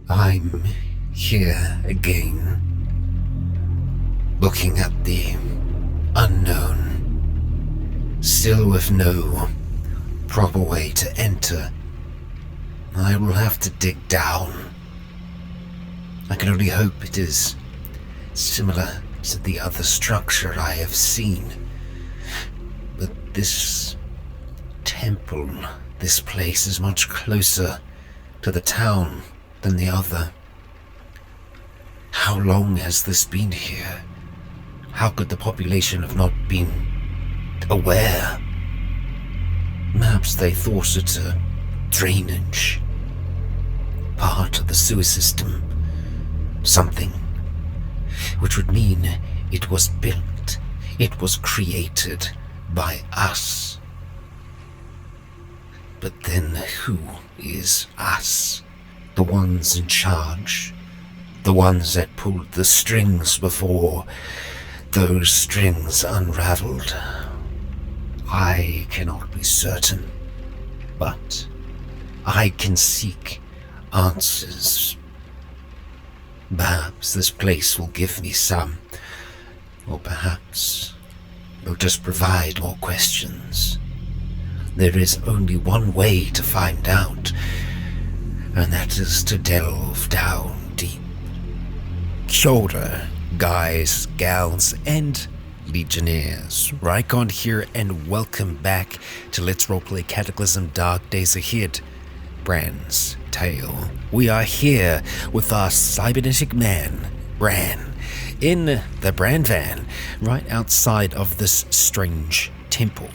I'm here again, looking at the unknown, still with no proper way to enter. I will have to dig down. I can only hope it is similar to the other structure I have seen. But this temple, this place is much closer to the town than the other. How long has this been here? How could the population have not been aware? Perhaps they thought it a drainage, part of the sewer system, something which would mean it was built, it was created by us. But then who is us? The ones in charge, the ones that pulled the strings before those strings unraveled. I cannot be certain, but I can seek answers. Perhaps this place will give me some, or perhaps will just provide more questions. There is only one way to find out, and that is to delve down deep. Kia ora, guys, gals, and Legionnaires. Rycon here, and welcome back to Let's Roleplay Cataclysm Dark Days Ahead, Bran's Tale. We are here with our cybernetic man, Bran, in the Bran van, right outside of this strange temple.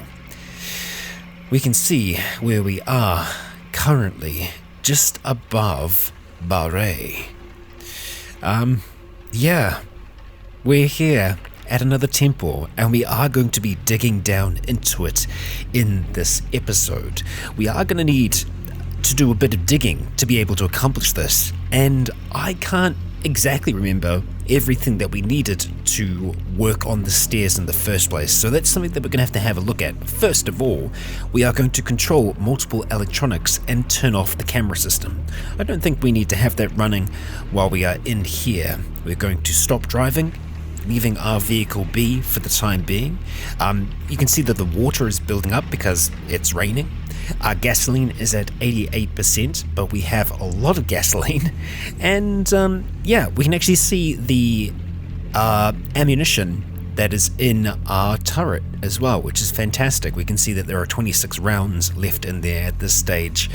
We can see where we are currently, just above Barre. We're here at another temple, and we are going to be digging down into it in this episode. We are going to need to do a bit of digging to be able to accomplish this, and I can't exactly remember everything that we needed to work on the stairs in the first place, so that's something that we're going to have a look at. First of all, we are going to control multiple electronics and turn off the camera system. I don't think we need to have that running while we are in here. We're going to stop driving, leaving our vehicle be for the time being. You can see that the water is building up because it's raining. Our gasoline is at 88%, but we have a lot of gasoline. And we can actually see the ammunition that is in our turret as well, which is fantastic. We can see that there are 26 rounds left in there at this stage.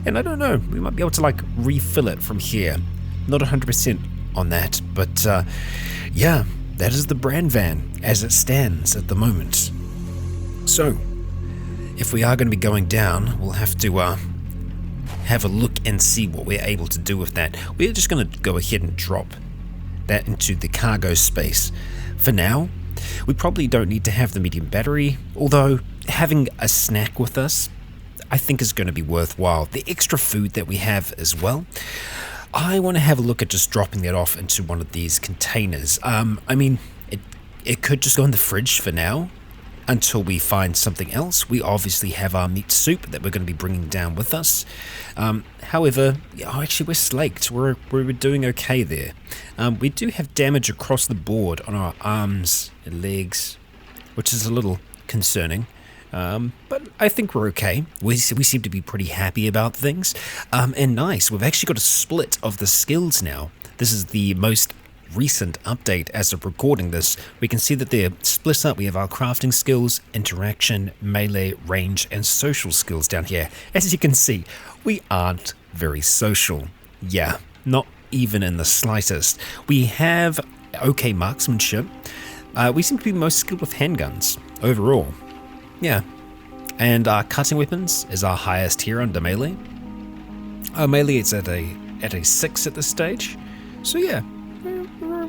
And I don't know, we might be able to refill it from here. Not 100% on that, but that is the Bran van as it stands at the moment. So, if we are going to be going down, we'll have to have a look and see what we're able to do with that. We're just going to go ahead and drop that into the cargo space. For now, we probably don't need to have the medium battery, although having a snack with us, I think is going to be worthwhile. The extra food that we have as well, I want to have a look at just dropping that off into one of these containers. It could just go in the fridge for now, until we find something else. We obviously have our meat soup that we're going to be bringing down with us. However, we're slaked. We're doing okay there. We do have damage across the board on our arms and legs, which is a little concerning. But I think we're okay. We seem to be pretty happy about things. And nice, we've actually got a split of the skills now. This is the most recent update as of recording this. We can see that they're split up. We have our crafting skills, interaction, melee, range, and social skills down here. As you can see, we aren't very social. Yeah, not even in the slightest. We have okay marksmanship. We seem to be most skilled with handguns overall. Yeah, and our cutting weapons is our highest here under melee. Our melee is at a 6 at this stage. So yeah,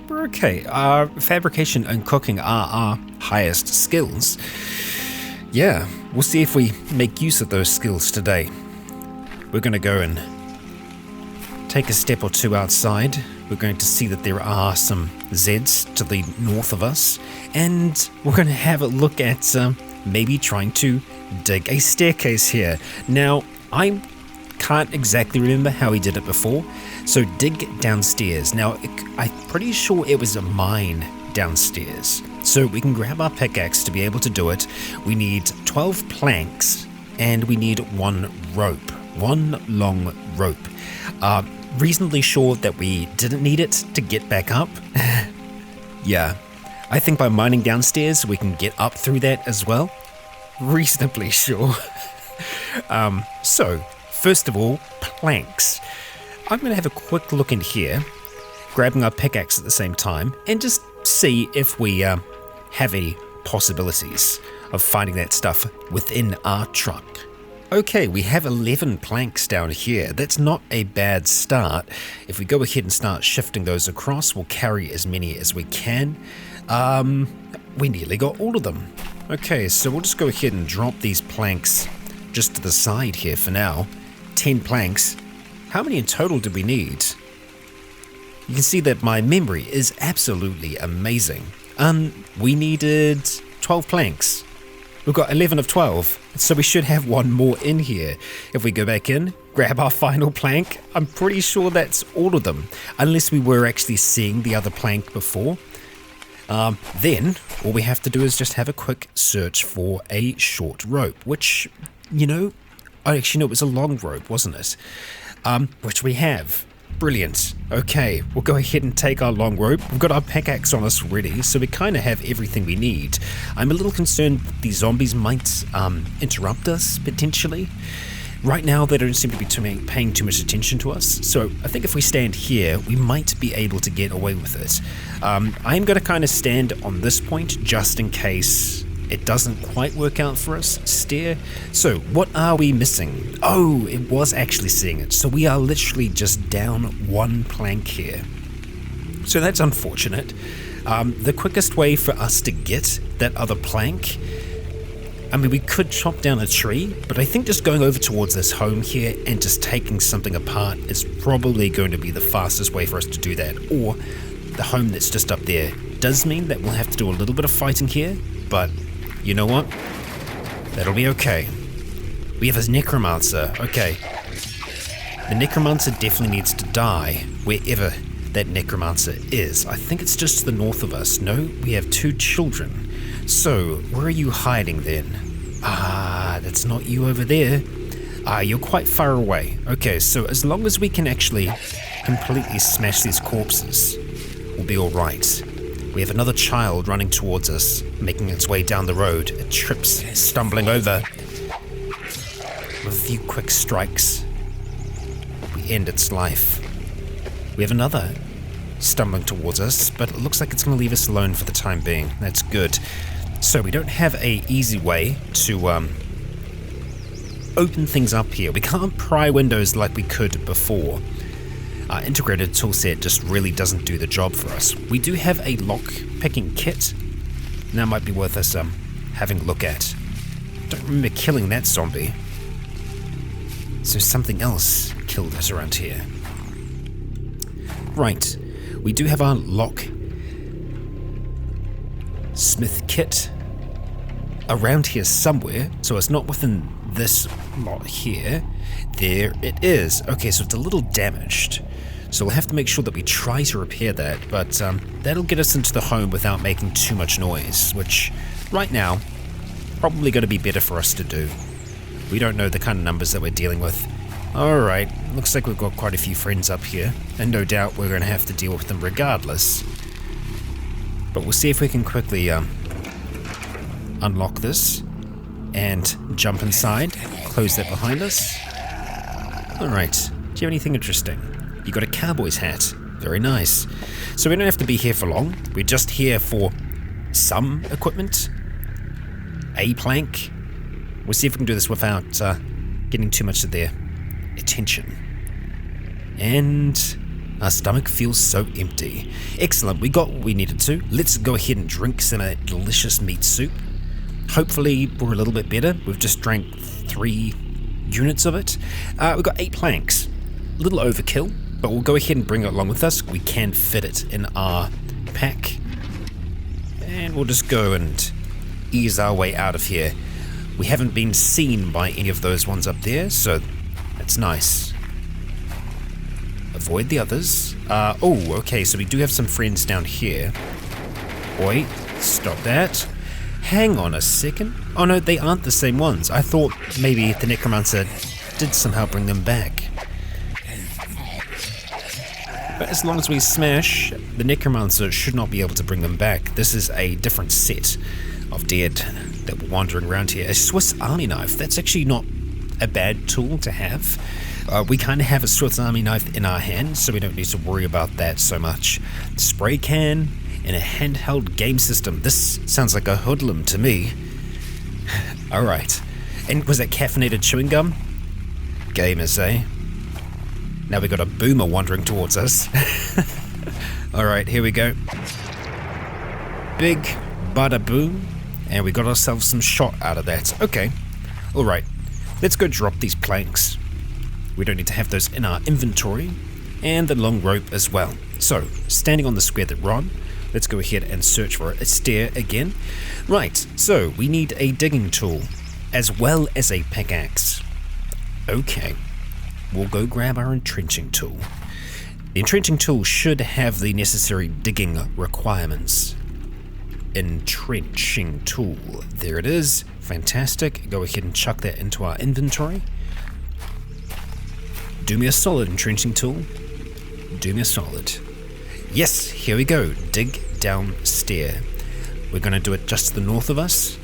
we're okay. Our fabrication and cooking are our highest skills. Yeah, we'll see if we make use of those skills today. We're going to go and take a step or two outside. We're going to see that there are some Zeds to the north of us, and we're going to have a look at maybe trying to dig a staircase here. Now, I'm Can't exactly remember how he did it before. So dig downstairs. Now, I'm pretty sure it was a mine downstairs. So we can grab our pickaxe to be able to do it. We need 12 planks and we need 1 rope. 1 long rope. Reasonably sure that we didn't need it to get back up. Yeah, I think by mining downstairs we can get up through that as well. Reasonably sure. So, first of all, planks. I'm going to have a quick look in here, grabbing our pickaxe at the same time, and just see if we have any possibilities of finding that stuff within our truck. Okay, we have 11 planks down here. That's not a bad start. If we go ahead and start shifting those across, we'll carry as many as we can. We nearly got all of them. Okay, so we'll just go ahead and drop these planks just to the side here for now. 10 planks. How many in total did we need? You can see that my memory is absolutely amazing. We needed 12 planks. We've got 11 of 12, so we should have 1 more in here. If we go back in, grab our final plank, I'm pretty sure that's all of them, unless we were actually seeing the other plank before. Then, all we have to do is just have a quick search for a short rope, which, I actually know it was a long rope, wasn't it? Which we have. Brilliant. Okay, we'll go ahead and take our long rope. We've got our pickaxe on us ready, so we kind of have everything we need. I'm a little concerned the zombies might interrupt us, potentially. Right now, they don't seem to be paying too much attention to us, so I think if we stand here, we might be able to get away with it. I'm going to kind of stand on this point, just in case it doesn't quite work out for us. Steer. So, what are we missing? Oh, it was actually seeing it. So we are literally just down 1 plank here. So that's unfortunate. The quickest way for us to get that other plank, we could chop down a tree, but I think just going over towards this home here and just taking something apart is probably going to be the fastest way for us to do that. Or the home that's just up there does mean that we'll have to do a little bit of fighting here, but you know what? That'll be okay. We have a necromancer. Okay. The necromancer definitely needs to die wherever that necromancer is. I think it's just to the north of us. No, we have 2 children. So, where are you hiding then? That's not you over there. You're quite far away. Okay, so as long as we can actually completely smash these corpses, we'll be alright. We have another child running towards us, making its way down the road. It trips, stumbling over. With a few quick strikes, we end its life. We have another stumbling towards us, but it looks like it's going to leave us alone for the time being. That's good. So we don't have a easy way to open things up here. We can't pry windows like we could before. Our integrated toolset just really doesn't do the job for us. We do have a lock picking kit. That might be worth us having a look at. Don't remember killing that zombie. So something else killed us around here. Right, we do have our lock smith kit around here somewhere, so it's not within this lot here. There it is. Okay, so it's a little damaged. So we'll have to make sure that we try to repair that, but that'll get us into the home without making too much noise, which right now, probably going to be better for us to do. We don't know the kind of numbers that we're dealing with. Alright, looks like we've got quite a few friends up here, and no doubt we're going to have to deal with them regardless. But we'll see if we can quickly unlock this and jump inside, close that behind us. Alright, do you have anything interesting? You got a cowboy's hat. Very nice. So we don't have to be here for long. We're just here for some equipment. A plank. We'll see if we can do this without getting too much of their attention. And our stomach feels so empty. Excellent, we got what we needed to. Let's go ahead and drink some delicious meat soup. Hopefully we're a little bit better. We've just drank 3 units of it. We've got 8 planks. A little overkill, but we'll go ahead and bring it along with us. We can fit it in our pack. And we'll just go and ease our way out of here. We haven't been seen by any of those ones up there, so That's nice. Avoid the others. Okay, so we do have some friends down here. Wait, stop that. Hang on a second. Oh no, they aren't the same ones. I thought maybe the Necromancer did somehow bring them back. But as long as we smash, the Necromancer should not be able to bring them back. This is a different set of dead that were wandering around here. A Swiss Army knife, that's actually not a bad tool to have. We kind of have a Swiss Army knife in our hand, so we don't need to worry about that so much. Spray can and a handheld game system. This sounds like a hoodlum to me. Alright. And was that caffeinated chewing gum? Gamers, eh? Now we got a boomer wandering towards us. Alright, here we go. Big bada boom. And we got ourselves some shot out of that. Okay. Alright. Let's go drop these planks. We don't need to have those in our inventory. And the long rope as well. So, standing on the square that we're on, let's go ahead and search for a stair again. Right, so we need a digging tool, as well as a pickaxe. Okay. We'll go grab our entrenching tool. The entrenching tool should have the necessary digging requirements. Entrenching tool. There it is. Fantastic. Go ahead and chuck that into our inventory. Do me a solid, entrenching tool. Do me a solid. Yes, here we go. Dig down stair. We're going to do it just to the north of us.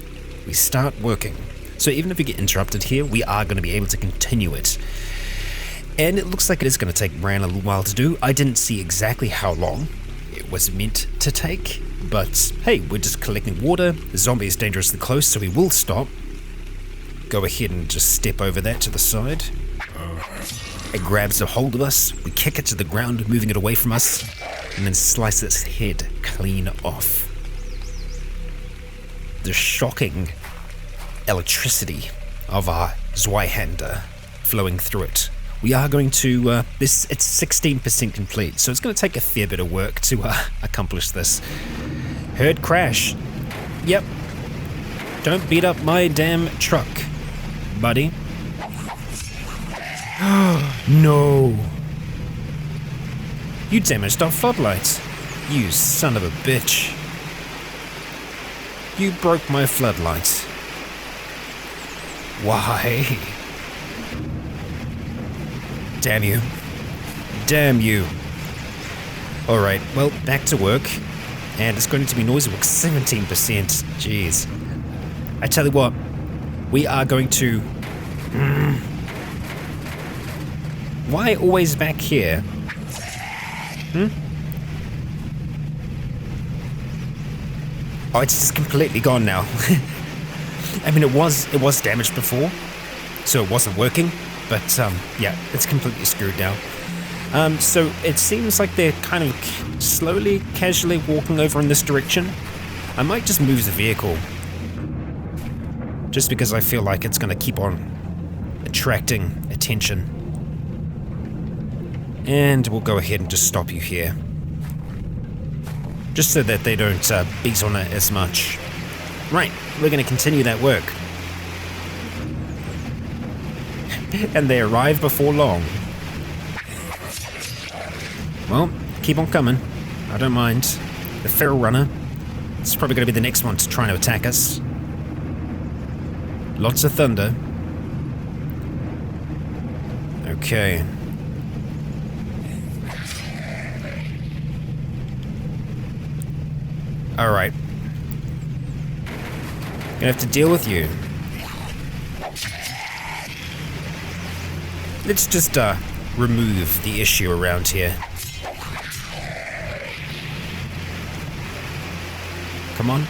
We start working. So even if we get interrupted here, we are going to be able to continue it. And it looks like it is going to take Bran a little while to do. I didn't see exactly how long it was meant to take, but hey, we're just collecting water. The zombie is dangerously close, so we will stop. Go ahead and just step over that to the side. It grabs a hold of us. We kick it to the ground, moving it away from us, and then slice its head clean off. The shocking electricity of our Zweihander flowing through it. We are going to, it's 16% complete, so it's going to take a fair bit of work to accomplish this. Heard crash. Yep. Don't beat up my damn truck, buddy. No. You damaged our floodlights. You son of a bitch. You broke my floodlights. Why? Damn you. Damn you. Alright, well, back to work. And it's going to be noisy work, 17%. Jeez. I tell you what, we are going to... Why always back here? Oh, it's just completely gone now. I mean, it was damaged before, so it wasn't working. But, yeah, it's completely screwed now. So it seems like they're kind of slowly, casually walking over in this direction. I might just move the vehicle. Just because I feel like it's going to keep on attracting attention. And we'll go ahead and just stop you here. Just so that they don't beat on it as much. Right, we're going to continue that work. And they arrive before long. Well, keep on coming. I don't mind. The feral runner. It's probably going to be the next one to try to attack us. Lots of thunder. Okay. Alright. Gonna have to deal with you. Let's just remove the issue around here. Come on.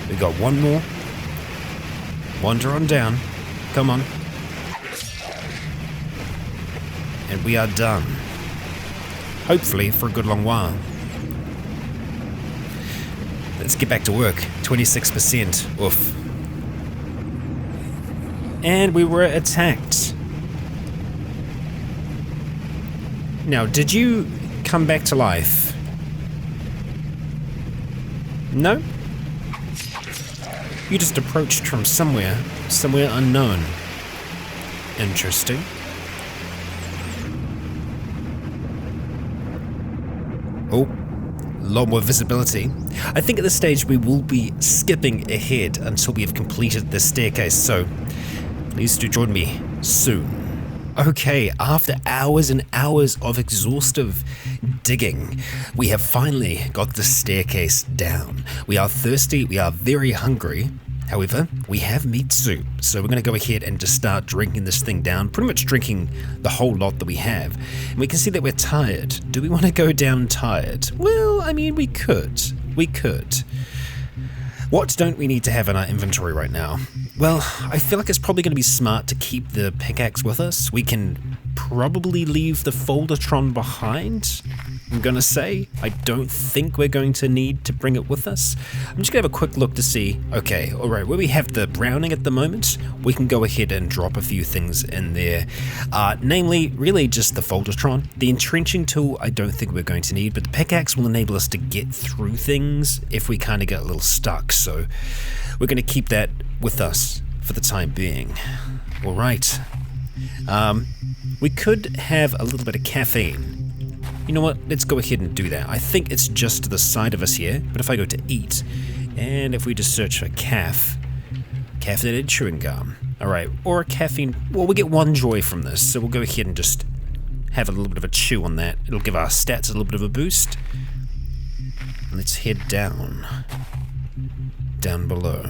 We got one more. Wander on down. Come on. And we are done. Hopefully for a good long while. Let's get back to work. 26%. Oof. And we were attacked. Now, did you come back to life? No? You just approached from somewhere unknown. Interesting. Oh, a lot more visibility. I think at this stage we will be skipping ahead until we have completed the staircase, so please do join me soon. Okay, after hours and hours of exhaustive digging, we have finally got the staircase down. We are thirsty, we are very hungry. However, we have meat soup, so we're going to go ahead and just start drinking this thing down, pretty much drinking the whole lot that we have. And we can see that we're tired. Do we want to go down tired? Well, I mean, we could. We could. What don't we need to have in our inventory right now? Well, I feel like it's probably going to be smart to keep the pickaxe with us. We can probably leave the Foldertron behind, I'm going to say. I don't think we're going to need to bring it with us. I'm just going to have a quick look to see, okay, alright, where we have the browning at the moment, we can go ahead and drop a few things in there. Namely, really just the Foldertron. The entrenching tool I don't think we're going to need, but the pickaxe will enable us to get through things if we kind of get a little stuck, so we're going to keep that with us for the time being. Alright. We could have a little bit of caffeine. You know what? Let's go ahead and do that. I think it's just to the side of us here, but if I go to eat, and if we just search for caffeinated chewing gum. Alright, or a caffeine, well, we get one joy from this, so we'll go ahead and just have a little bit of a chew on that. It'll give our stats a little bit of a boost. Let's head down below.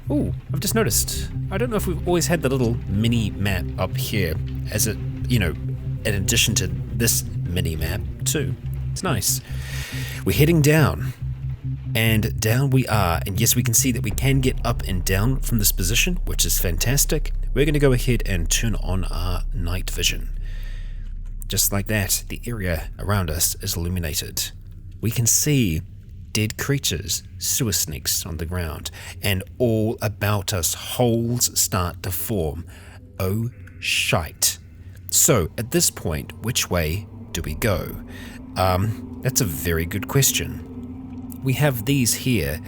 Oh, I've just noticed. I don't know if we've always had the little mini map up here as a, you know, in addition to this mini map too. It's nice. We're heading down, and down we are. And yes, we can see that we can get up and down from this position, which is fantastic. We're going to go ahead and turn on our night vision. Just like that, the area around us is illuminated. We can see dead creatures, sewer snakes on the ground, and all about us holes start to form. Oh shite. So at this point, which way do we go? That's a very good question. We have these here.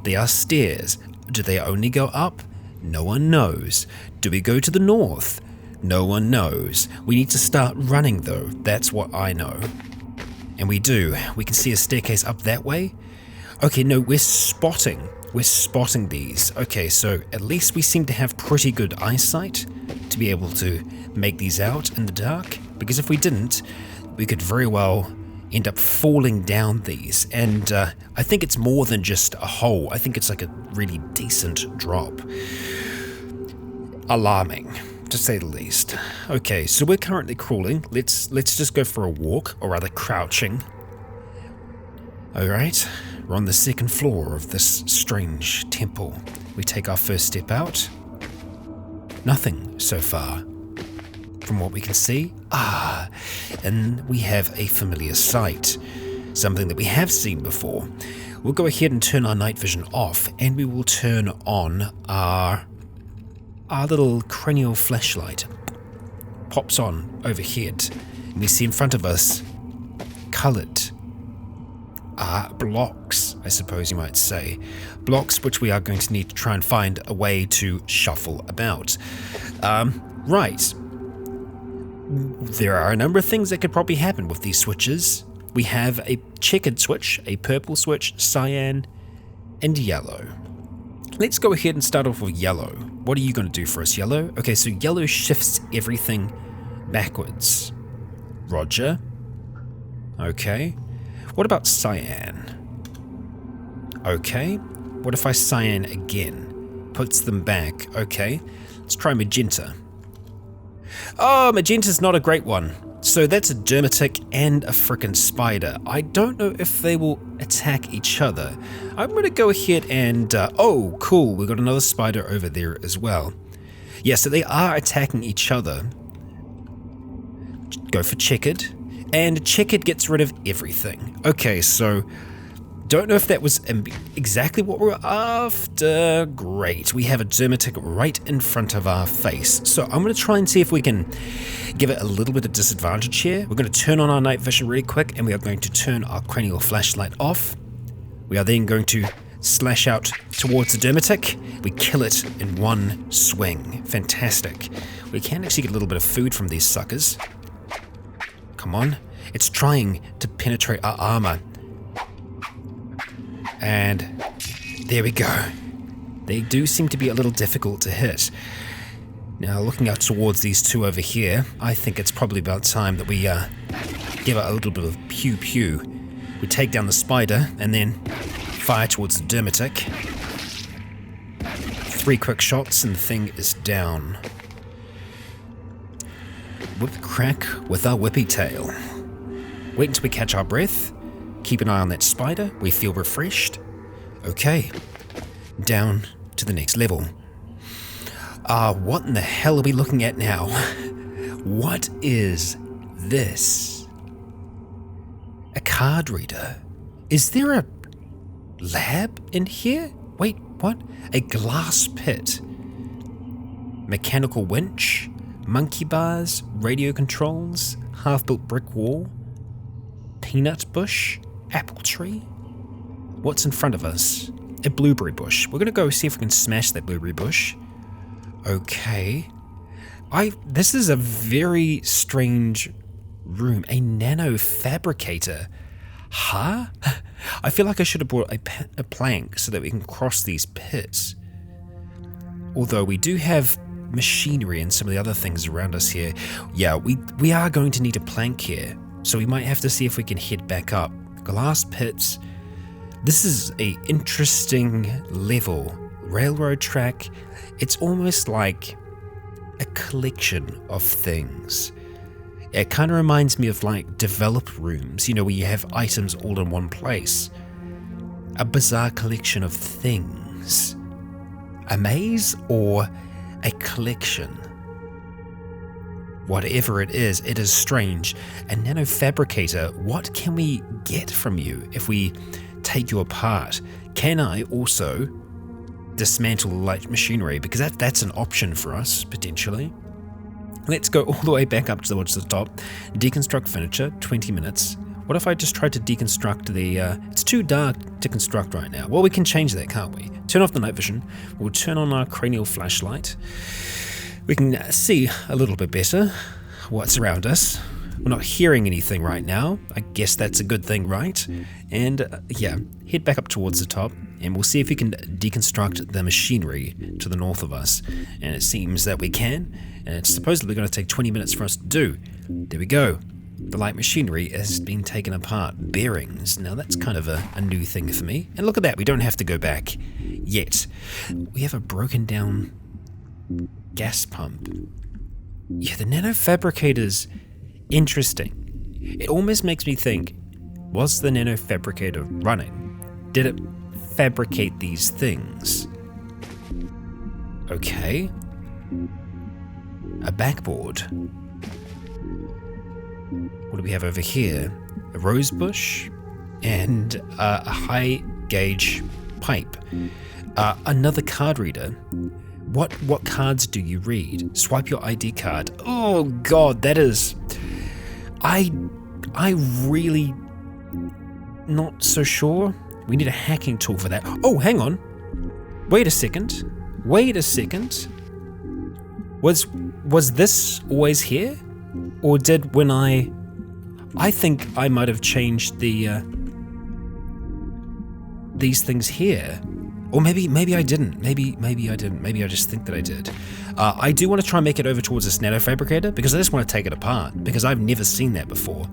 They are stairs. Do they only go up? No one knows. Do we go to the north? No one knows. We need to start running though, that's what I know. And we do. We can see a staircase up that way. Okay, no, we're spotting these. Okay, so at least we seem to have pretty good eyesight to be able to make these out in the dark. Because if we didn't, we could very well end up falling down these. And I think it's more than just a hole. I think it's like a really decent drop. Alarming, to say the least. Okay, so we're currently crawling. Let's just go for a walk, or rather crouching. Alright, we're on the second floor of this strange temple. We take our first step out. Nothing so far. From what we can see, and we have a familiar sight. Something that we have seen before. We'll go ahead and turn our night vision off, and we will turn on our little cranial flashlight. Pops on overhead, and we see in front of us coloured blocks, I suppose you might say. Blocks which we are going to need to try and find a way to shuffle about. Right. There are a number of things that could probably happen with these switches. We have a checkered switch, a purple switch, cyan, and yellow. Let's go ahead and start off with yellow. What are you going to do for us, yellow? Okay, so yellow shifts everything backwards. Roger. Okay. What about cyan? Okay. What if I cyan again? Puts them back. Okay. Let's try magenta. Oh, magenta's not a great one. So that's a dermatic and a frickin' spider. I don't know if they will attack each other. I'm going to go ahead and... oh, cool. We've got another spider over there as well. Yeah, so they are attacking each other. Go for checkered. And checkered gets rid of everything. Okay, so... don't know if that was exactly what we're after. Great. We have a dermatic right in front of our face. So I'm going to try and see if we can give it a little bit of disadvantage here. We're going to turn on our night vision really quick, and we are going to turn our cranial flashlight off. We are then going to slash out towards the Dermatic. We kill it in one swing. Fantastic. We can actually get a little bit of food from these suckers. Come on. It's trying to penetrate our armor. And there we go. They do seem to be a little difficult to hit. Now, looking out towards these two over here, I think it's probably about time that we give it a little bit of pew-pew. We take down the spider and then fire towards the Dermatic. 3 quick shots and the thing is down. Whip crack with our whippy tail. Wait until we catch our breath. Keep an eye on that spider. We feel refreshed. Okay. Down to the next level. What in the hell are we looking at now? What is this? A card reader. Is there a lab in here? Wait, what? A glass pit. Mechanical winch. Monkey bars. Radio controls. Half-built brick wall. Peanut bush. Apple tree. What's in front of us? A blueberry bush. We're going to go see if we can smash that blueberry bush. Okay. This is a very strange room. A nano fabricator. Huh? I feel like I should have brought a plank so that we can cross these pits. Although we do have machinery and some of the other things around us here. Yeah, we are going to need a plank here. So we might have to see if we can head back up. Glass pits. This is a interesting level. Railroad track. It's almost like a collection of things. It kind of reminds me of like develop rooms, where you have items all in one place. A bizarre collection of things. A maze or a collection? Whatever it is strange. A nanofabricator, what can we get from you if we take you apart? Can I also dismantle light machinery? Because that's an option for us, potentially. Let's go all the way back up towards the top. Deconstruct furniture, 20 minutes. What if I just tried to deconstruct the... it's too dark to construct right now. Well, we can change that, can't we? Turn off the night vision. We'll turn on our cranial flashlight. We can see a little bit better what's around us. We're not hearing anything right now. I guess that's a good thing, right? And yeah, head back up towards the top and we'll see if we can deconstruct the machinery to the north of us. And it seems that we can, and it's supposedly going to take 20 minutes for us to do. There we go. The light machinery has been taken apart. Bearings. Now that's kind of a new thing for me. And look at that, we don't have to go back yet. We have a broken down gas pump. Yeah, the nanofabricator's interesting. It almost makes me think, was the nanofabricator running? Did it fabricate these things? Okay. A backboard. What do we have over here? A rose bush and a high gauge pipe. Another card reader. What cards do you read? Swipe your ID card. Oh god, that is... I really not so sure. We need a hacking tool for that. Oh, hang on. Wait a second. Was this always here? Or did when I think I might have changed the these things here. Or maybe I didn't. Maybe I didn't. Maybe I just think that I did. I do want to try and make it over towards this nanofabricator because I just want to take it apart because I've never seen that before.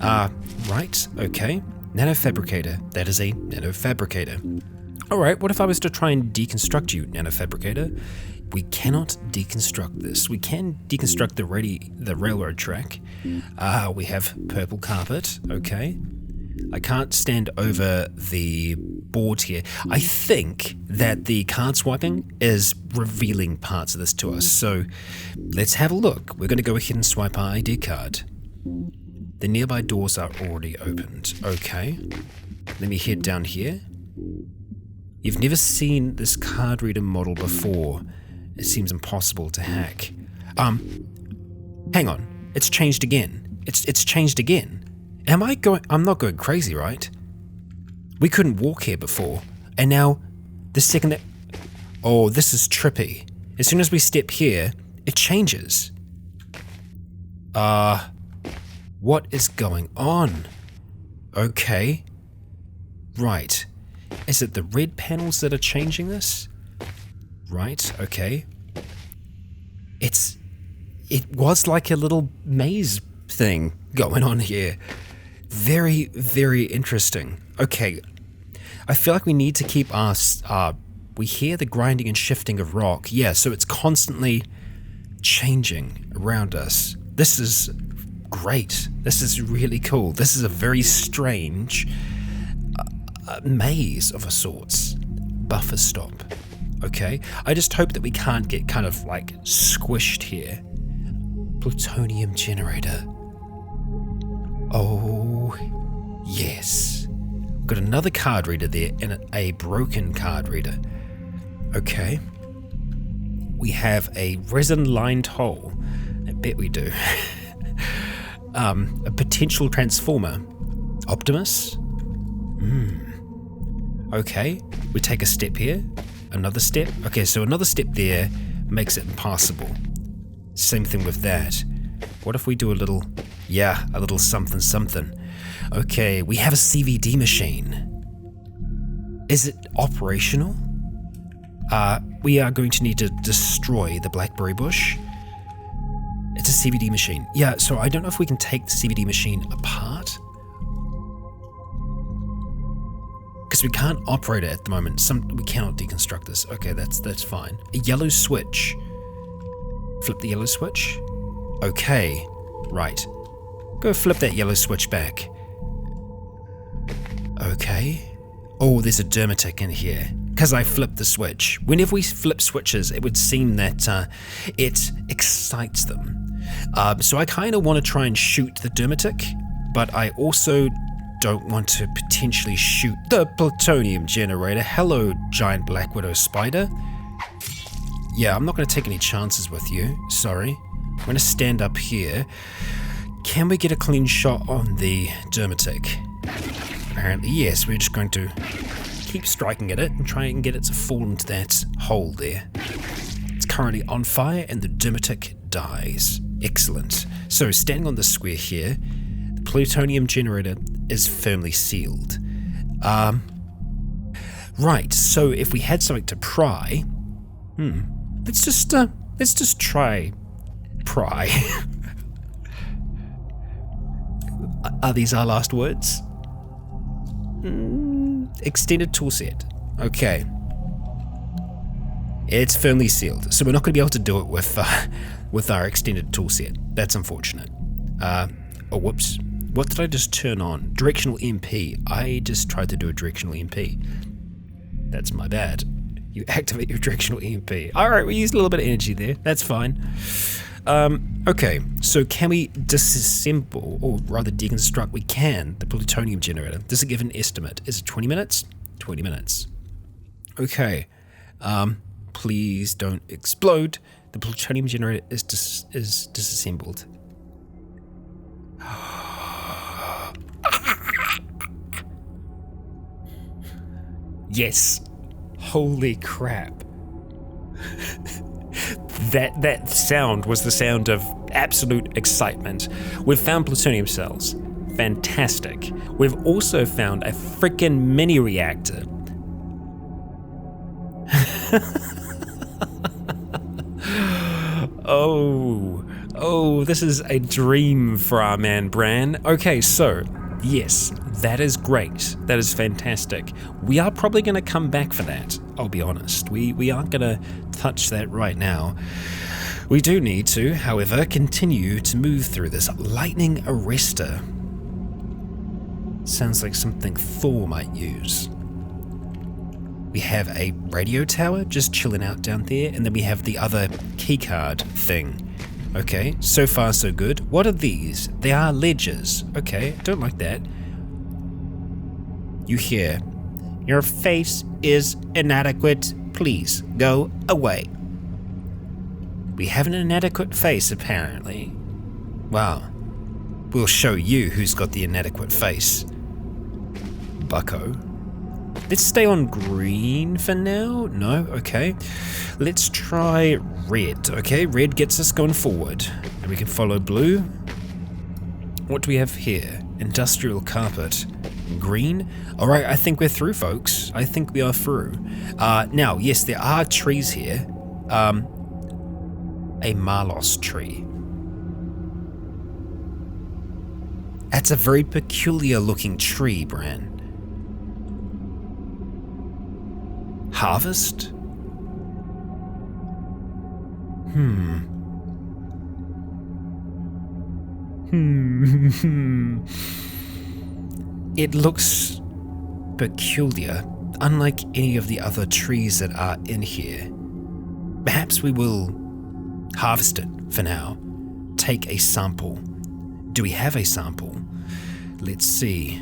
Right, okay. Nanofabricator. That is a nanofabricator. Alright, what if I was to try and deconstruct you, nanofabricator? We cannot deconstruct this. We can deconstruct the railroad track. We have purple carpet, okay. I can't stand over the board here. I think that the card swiping is revealing parts of this to us. So let's have a look. We're going to go ahead and swipe our ID card. The nearby doors are already opened. Okay. Let me head down here. You've never seen this card reader model before. It seems impossible to hack. Hang on. It's changed again. It's changed again. I'm not going crazy, right? We couldn't walk here before. And now, the second that... Oh, this is trippy. As soon as we step here, it changes. What is going on? Okay. Right. Is it the red panels that are changing this? Right, okay. It was like a little maze thing going on here. Very, very interesting. Okay. I feel like we need to keep we hear the grinding and shifting of rock. Yeah, so it's constantly changing around us. This is great. This is really cool. This is a very strange maze of a sorts. Buffer stop. Okay. I just hope that we can't get kind of like squished here. Plutonium generator. Oh, yes. Got another card reader there and a broken card reader. Okay. We have a resin-lined hole. I bet we do. A potential transformer. Optimus? Okay. We take a step here. Another step. Okay, so another step there makes it impassable. Same thing with that. What if we do a little something something. Okay, we have a CVD machine. Is it operational? We are going to need to destroy the blackberry bush. It's a CVD machine. Yeah, so I don't know if we can take the CVD machine apart. Because we can't operate it at the moment. We cannot deconstruct this. Okay, that's fine. A yellow switch. Flip the yellow switch. Okay, right. Go flip that yellow switch back. Okay. Oh, there's a dermatic in here. Because I flipped the switch. Whenever we flip switches, it would seem that it excites them. So I kind of want to try and shoot the dermatic, but I also don't want to potentially shoot the plutonium generator. Hello, giant black widow spider. Yeah, I'm not going to take any chances with you. Sorry. I'm going to stand up here. Can we get a clean shot on the dermatic? Apparently, yes. We're just going to keep striking at it and try and get it to fall into that hole there. It's currently on fire and the dermatic dies. Excellent. So, standing on the square here, the plutonium generator is firmly sealed. Right, so if we had something to pry... Let's just try pry. Are these our last words? Extended toolset. Okay. It's firmly sealed, so we're not going to be able to do it with our extended toolset. That's unfortunate. Oh, whoops. What did I just turn on? Directional EMP. I just tried to do a directional EMP. That's my bad. You activate your directional EMP. Alright, we used a little bit of energy there. That's fine. Okay, so can we disassemble, or rather deconstruct? We can, the plutonium generator. Does it give an estimate? Is it 20 minutes? 20 minutes. Okay. Please don't explode. The plutonium generator is disassembled. Yes. Holy crap. That sound was the sound of absolute excitement. We've found plutonium cells. Fantastic. We've also found a freaking mini reactor. Oh, this is a dream for our man Bran. Okay, so, yes, that is great. That is fantastic. We are probably going to come back for that, I'll be honest. We aren't going to touch that right now. We do need to, however, continue to move through this. Lightning arrestor. Sounds like something Thor might use. We have a radio tower just chilling out down there, and then we have the other keycard thing. Okay, so far so good. What are these? They are ledgers. Okay, don't like that. You hear, "Your face is inadequate. Please go away." We have an inadequate face, apparently. Wow. We'll show you who's got the inadequate face. Bucko. Let's stay on green for now. No, okay. Let's try red. Okay, red gets us going forward. And we can follow blue. What do we have here? Industrial carpet. Green. Alright, I think we're through, folks. I think we are through. Now, yes, there are trees here. A Marlos tree. That's a very peculiar looking tree, Bran. Harvest? It looks peculiar, unlike any of the other trees that are in here. Perhaps we will harvest it for now. Take a sample. Do we have a sample? Let's see.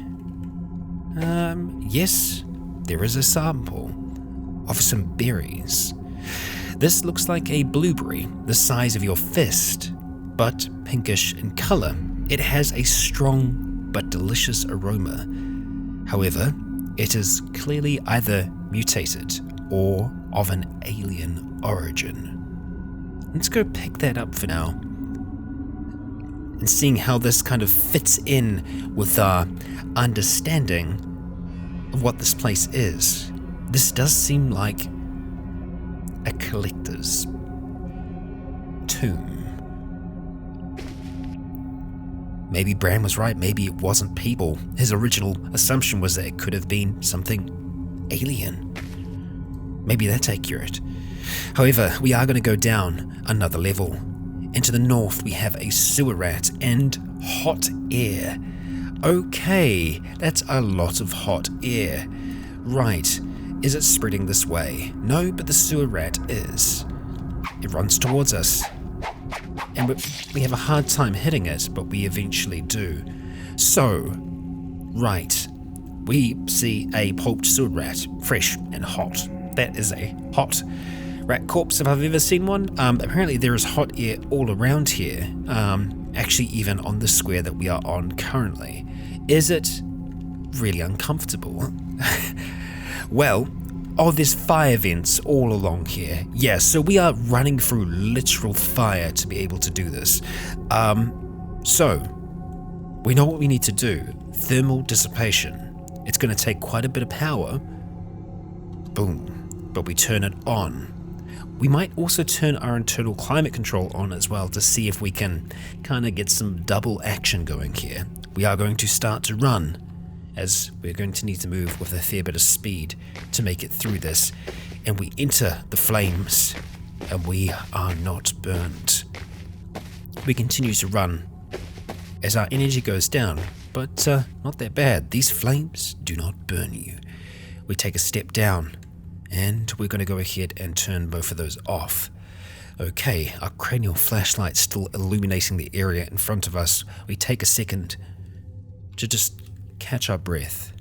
Yes, there is a sample of some berries. This looks like a blueberry, the size of your fist, but pinkish in color. It has a strong but delicious aroma. However, it is clearly either mutated or of an alien origin. Let's go pick that up for now. And seeing how this kind of fits in with our understanding of what this place is. This does seem like a collector's tomb. Maybe Bran was right, maybe it wasn't people. His original assumption was that it could have been something alien. Maybe that's accurate. However, we are going to go down another level. And to the north we have a sewer rat and hot air. Okay, that's a lot of hot air. Right, is it spreading this way? No, but the sewer rat is. It runs towards us. And we have a hard time hitting it, but we eventually do. So, right, we see a pulped sewer rat, fresh and hot. That is a hot rat corpse if I've ever seen one. Apparently there is hot air all around here, actually even on the square that we are on currently. Is it really uncomfortable? Well, there's fire vents all along here. Yeah, so we are running through literal fire to be able to do this. So, we know what we need to do. Thermal dissipation. It's going to take quite a bit of power. Boom. But we turn it on. We might also turn our internal climate control on as well to see if we can kind of get some double action going here. We are going to start to run, as we're going to need to move with a fair bit of speed to make it through this. And we enter the flames, and we are not burnt. We continue to run as our energy goes down, but not that bad. These flames do not burn you. We take a step down, and we're going to go ahead and turn both of those off. Okay, our cranial flashlight's still illuminating the area in front of us. We take a second to just catch our breath.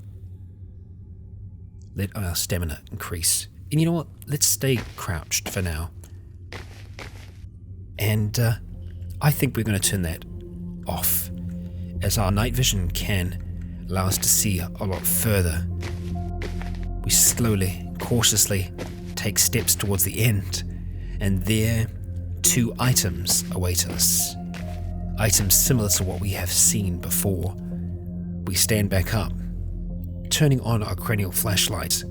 Let our stamina increase. And you know what? Let's stay crouched for now. And I think we're going to turn that off, as our night vision can allow us to see a lot further. We slowly, cautiously take steps towards the end, and there 2 items await us. Items similar to what we have seen before. We stand back up, turning on our cranial flashlight.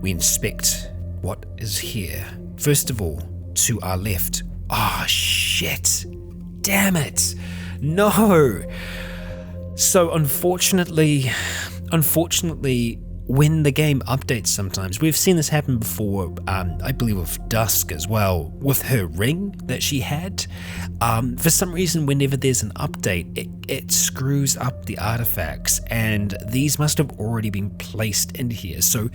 We inspect what is here. First of all, to our left. Shit! Damn it! No! So unfortunately, when the game updates sometimes, we've seen this happen before, I believe with Dusk as well, with her ring that she had. For some reason, whenever there's an update, it screws up the artifacts, and these must have already been placed in here. So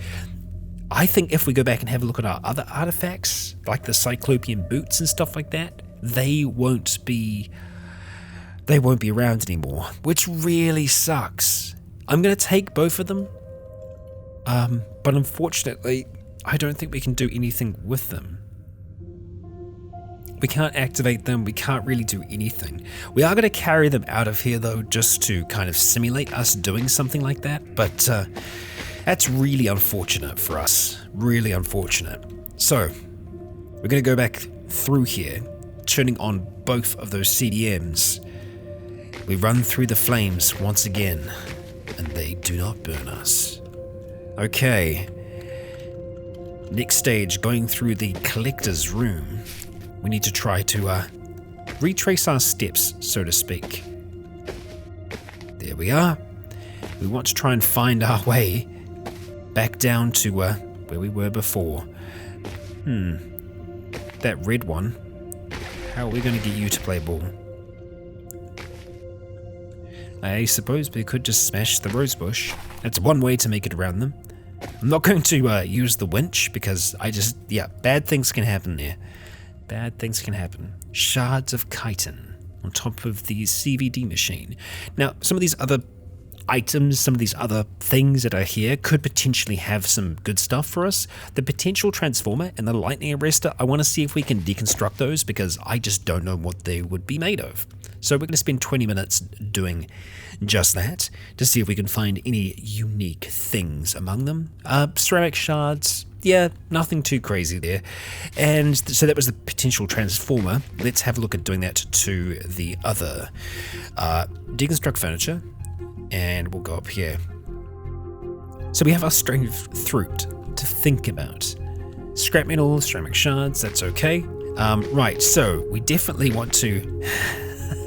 I think if we go back and have a look at our other artifacts, like the Cyclopean boots and stuff like that, they won't be around anymore, which really sucks. I'm going to take both of them. But unfortunately, I don't think we can do anything with them. We can't activate them, we can't really do anything. We are going to carry them out of here though, just to kind of simulate us doing something like that, but That's really unfortunate for us. Really unfortunate. So, we're going to go back through here, turning on both of those CDMs. We run through the flames once again, and they do not burn us. Okay. Next stage, going through the collector's room. We need to try to retrace our steps, so to speak. There we are. We want to try and find our way back down to where we were before. That red one. How are we going to get you to play ball? I suppose we could just smash the rosebush. That's one way to make it around them. I'm not going to use the winch because bad things can happen there. Bad things can happen. Shards of chitin on top of the CVD machine. Now, some of these other items, some of these other things that are here could potentially have some good stuff for us. The potential transformer and the lightning arrestor, I want to see if we can deconstruct those because I just don't know what they would be made of. So we're going to spend 20 minutes doing just that to see if we can find any unique things among them. Ceramic shards, yeah, nothing too crazy there. And so that was the potential transformer. Let's have a look at doing that to the other. Deconstruct furniture. And we'll go up here. So we have our string of fruit to think about. Scrap metal, ceramic shards, that's okay. Right, so we definitely want to...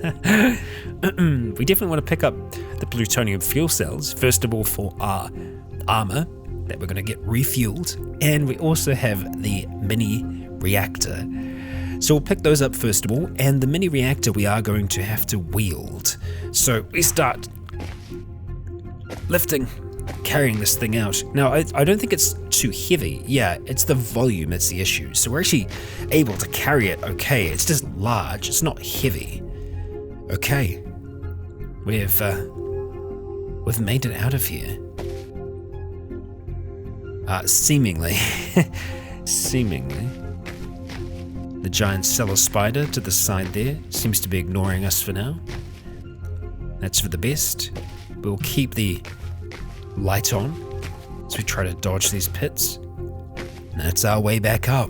we definitely want to pick up the plutonium fuel cells, first of all for our armor that we're going to get refueled. And we also have the mini reactor. So we'll pick those up first of all. And the mini reactor we are going to have to wield. So we start... lifting, carrying this thing out. Now, I don't think it's too heavy. Yeah, it's the volume that's the issue. So we're actually able to carry it okay. It's just large. It's not heavy. Okay. We've made it out of here. Seemingly. Seemingly. The giant cellar spider to the side there seems to be ignoring us for now. That's for the best. We'll keep the light on as we try to dodge these pits. That's our way back up.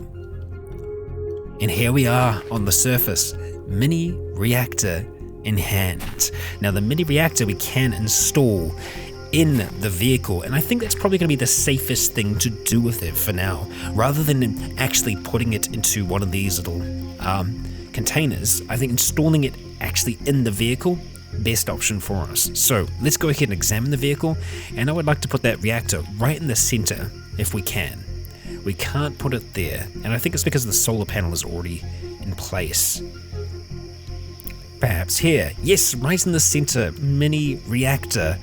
And here we are on the surface. Mini reactor in hand. Now the mini reactor we can install in the vehicle, and I think that's probably going to be the safest thing to do with it for now. Rather than actually putting it into one of these little containers, I think installing it actually in the vehicle, best option for us. So let's go ahead and examine the vehicle, and I would like to put that reactor right in the center if we can. We can't put it there, and I think it's because the solar panel is already in place. Perhaps here. Yes, right in the center. Mini reactor.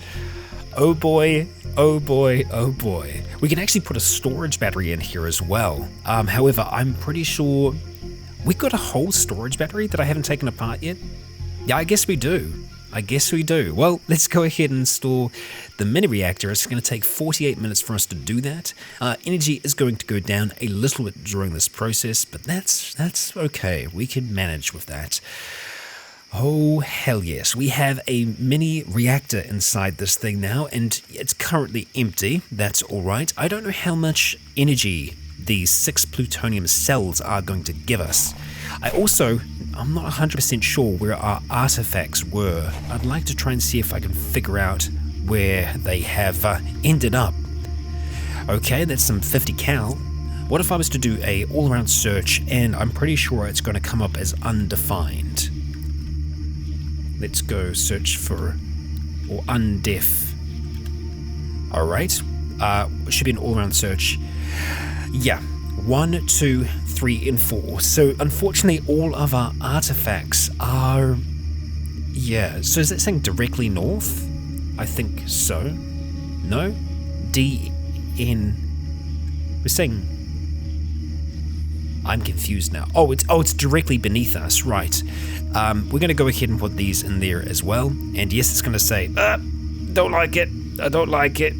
Oh boy, oh boy, oh boy. We can actually put a storage battery in here as well. However, I'm pretty sure we got a whole storage battery that I haven't taken apart yet. Yeah, I guess we do. Well, let's go ahead and install the mini reactor. It's going to take 48 minutes for us to do that. Energy is going to go down a little bit during this process, but that's okay. We can manage with that. Oh, hell yes. We have a mini reactor inside this thing now, and it's currently empty. That's all right. I don't know how much energy these 6 plutonium cells are going to give us. I'm not 100% sure where our artifacts were. I'd like to try and see if I can figure out where they have ended up. Okay, that's some 50 cal. What if I was to do a all-around search, and I'm pretty sure it's going to come up as undefined. Let's go search for, or undef. Alright, should be an all-around search. Yeah, 1, 2, 3, and 4. So unfortunately all of our artifacts are, so is that saying directly north? I think so. No? DN. We're saying, I'm confused now. Oh, it's directly beneath us, right. We're going to go ahead and put these in there as well. And yes, it's going to say, don't like it. I don't like it.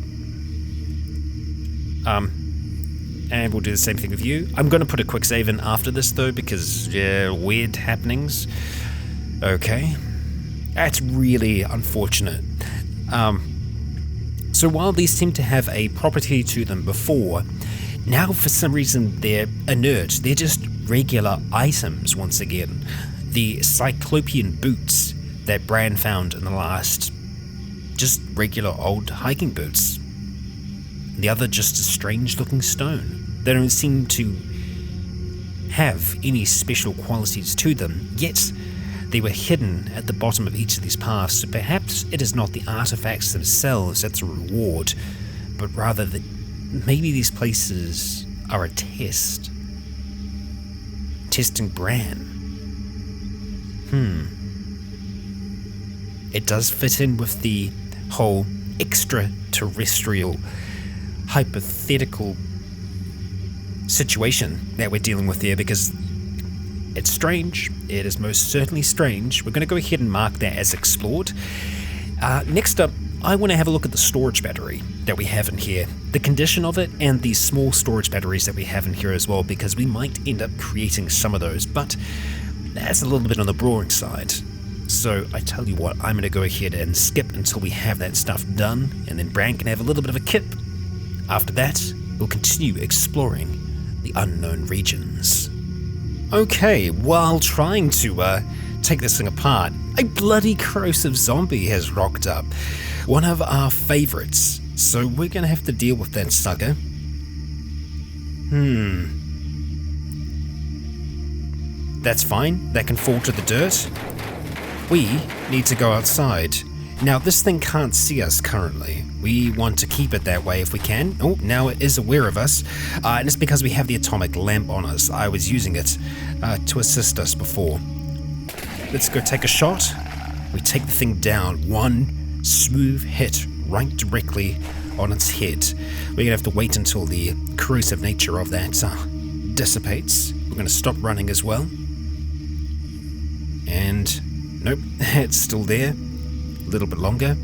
And we'll do the same thing with you. I'm going to put a quick save in after this though, because weird happenings. Okay. That's really unfortunate. So So while these seem to have a property to them before, now for some reason they're inert. They're just regular items once again. The Cyclopean boots that Bran found in the last, just regular old hiking boots. The other just a strange looking stone. They don't seem to have any special qualities to them, yet they were hidden at the bottom of each of these paths, so perhaps it is not the artifacts themselves that's a reward, but rather that maybe these places are a test. Testing Bran. It does fit in with the whole extraterrestrial hypothetical situation that we're dealing with there, because it's strange. It is most certainly strange. We're going to go ahead and mark that as explored. Next up, I want to have a look at the storage battery that we have in here, the condition of it, and the small storage batteries that we have in here as well, because we might end up creating some of those, but that's a little bit on the boring side. So I tell you what, I'm going to go ahead and skip until we have that stuff done, and then Bran can have a little bit of a kip. After that, we'll continue exploring the unknown regions. Okay, while trying to take this thing apart, a bloody corrosive zombie has rocked up. One of our favorites. So we're going to have to deal with that sucker. That's fine. That can fall to the dirt. We need to go outside. Now, this thing can't see us currently. We want to keep it that way if we can. Oh, now it is aware of us. And it's because we have the atomic lamp on us. I was using it to assist us before. Let's go take a shot. We take the thing down. One smooth hit right directly on its head. We're going to have to wait until the corrosive nature of that dissipates. We're going to stop running as well. And nope, it's still there. A little bit longer.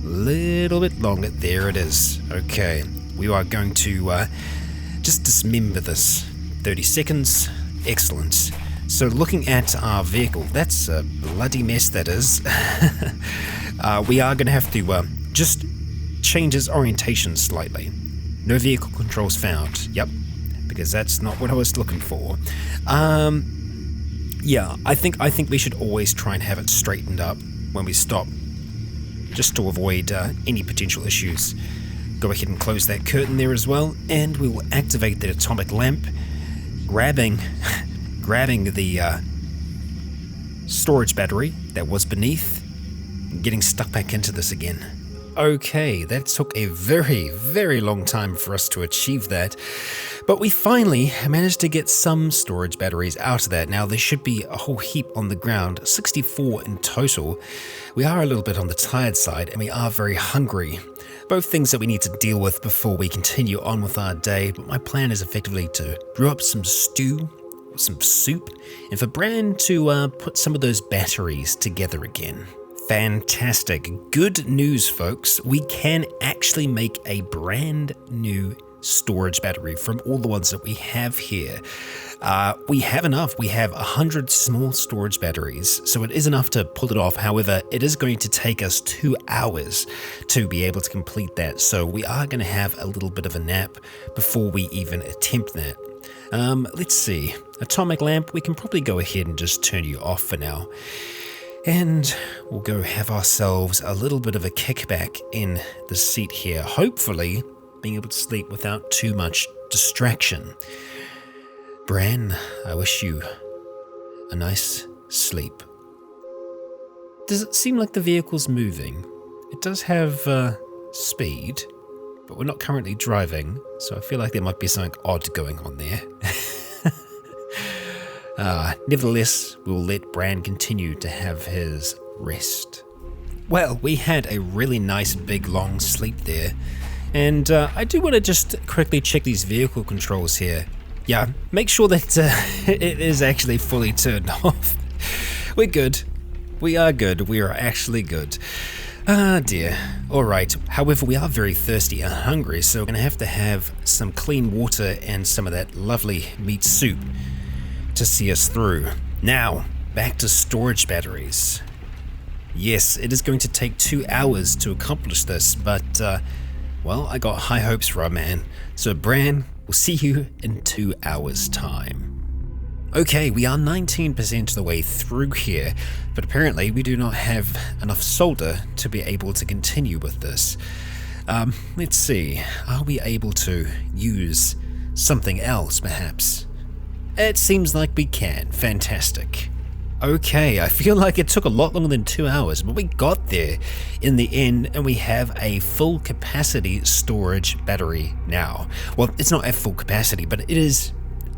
There it is. Okay, we are going to just dismember this. 30 seconds. Excellent. So looking at our vehicle, that's a bloody mess that is. We are going to have to just change its orientation slightly. No vehicle controls found. Yep, because that's not what I was looking for. Yeah, I think we should always try and have it straightened up when we stop, just to avoid any potential issues. Go ahead and close that curtain there as well, and we will activate the atomic lamp, grabbing the storage battery that was beneath, and getting stuck back into this again. Okay, that took a very, very long time for us to achieve that, but we finally managed to get some storage batteries out of that. Now, there should be a whole heap on the ground, 64 in total. We are a little bit on the tired side, and we are very hungry. Both things that we need to deal with before we continue on with our day, but my plan is effectively to brew up some stew, some soup, and for Bran to put some of those batteries together again. Fantastic. Good news, folks. We can actually make a brand new storage battery from all the ones that we have here. We have enough. We have 100 small storage batteries, so it is enough to pull it off. However, it is going to take us 2 hours to be able to complete that, so we are going to have a little bit of a nap before we even attempt that. Let's see. Atomic lamp, we can probably go ahead and just turn you off for now. And we'll go have ourselves a little bit of a kickback in the seat here, hopefully being able to sleep without too much distraction. Bran, I wish you a nice sleep. Does it seem like the vehicle's moving? It does have speed, but we're not currently driving, so I feel like there might be something odd going on there. Nevertheless, we'll let Bran continue to have his rest. Well, we had a really nice big long sleep there, and I do want to just quickly check these vehicle controls here. Yeah, make sure that it is actually fully turned off. We're good. We are good. We are actually good. Ah dear. Alright, however, we are very thirsty and hungry, so we're going to have some clean water and some of that lovely meat soup to see us through. Now, back to storage batteries. Yes, it is going to take 2 hours to accomplish this, but, well, I got high hopes for our man. So Bran, we'll see you in 2 hours' time. Okay, we are 19% of the way through here, but apparently we do not have enough solder to be able to continue with this. Let's see, are we able to use something else perhaps? It seems like we can. Fantastic. Okay, I feel like it took a lot longer than 2 hours, but we got there in the end, and we have a full capacity storage battery now. Well, it's not at full capacity, but it is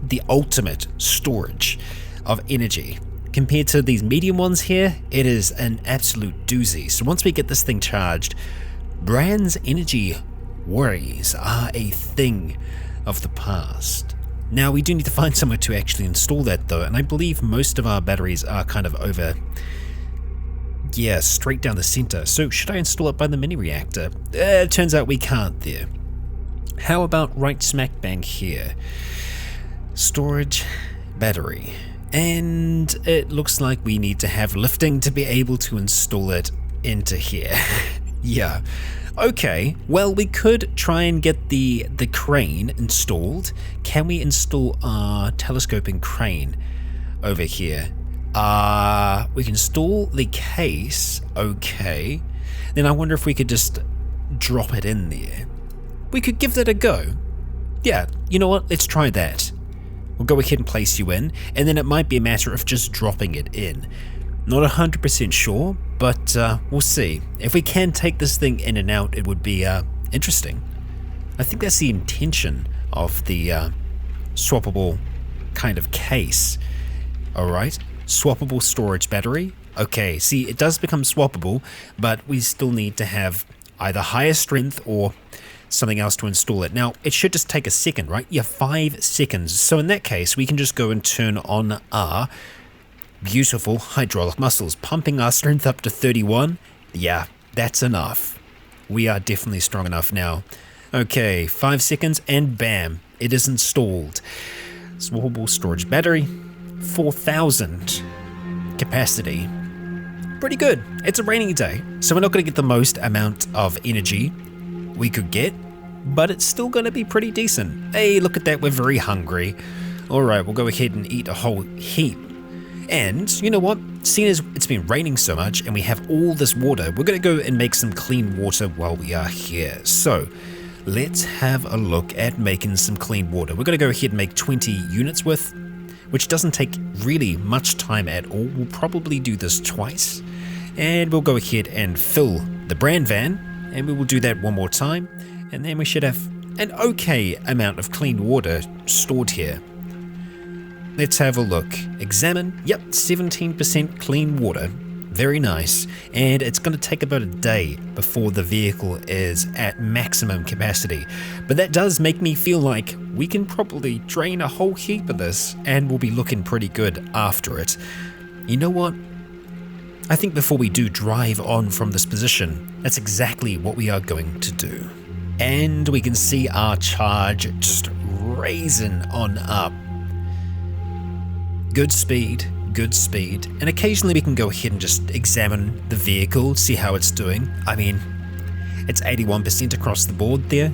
the ultimate storage of energy. Compared to these medium ones here, it is an absolute doozy. So once we get this thing charged, Bran's energy worries are a thing of the past. Now we do need to find somewhere to actually install that though, and I believe most of our batteries are kind of over, yeah, straight down the center. So should I install it by the mini reactor? It turns out we can't there. How about right smack bang here? Storage, battery, and it looks like we need to have lifting to be able to install it into here. Yeah. Okay, well, we could try and get the crane installed. Can we install our telescoping crane over here? We can install the case. Okay. Then I wonder if we could just drop it in there. We could give that a go. Yeah, you know what? Let's try that. We'll go ahead and place you in, and then it might be a matter of just dropping it in. Not 100% sure, but we'll see. If we can take this thing in and out, it would be interesting. I think that's the intention of the swappable kind of case. Alright, swappable storage battery. Okay, see, it does become swappable, but we still need to have either higher strength or something else to install it. Now, it should just take a second, right? Yeah, 5 seconds. So in that case, we can just go and turn on our beautiful hydraulic muscles, pumping our strength up to 31. Yeah, that's enough. We are definitely strong enough now. Okay, 5 seconds and bam, it is installed. Swappable storage battery, 4,000 capacity. Pretty good. It's a rainy day, so we're not going to get the most amount of energy we could get, but it's still going to be pretty decent. Hey, look at that, we're very hungry. Alright, we'll go ahead and eat a whole heap. And you know what, seeing as it's been raining so much and we have all this water, we're going to go and make some clean water while we are here. So let's have a look at making some clean water. We're going to go ahead and make 20 units worth, which doesn't take really much time at all. We'll probably do this twice, and we'll go ahead and fill the Bran van, and we will do that one more time, and then we should have an okay amount of clean water stored here. Let's have a look. Examine. Yep, 17% clean water. Very nice. And it's going to take about a day before the vehicle is at maximum capacity. But that does make me feel like we can probably drain a whole heap of this and we'll be looking pretty good after it. You know what? I think before we do drive on from this position, that's exactly what we are going to do. And we can see our charge just raising on up. Good speed, and occasionally we can go ahead and just examine the vehicle, see how it's doing. I mean, it's 81% across the board there,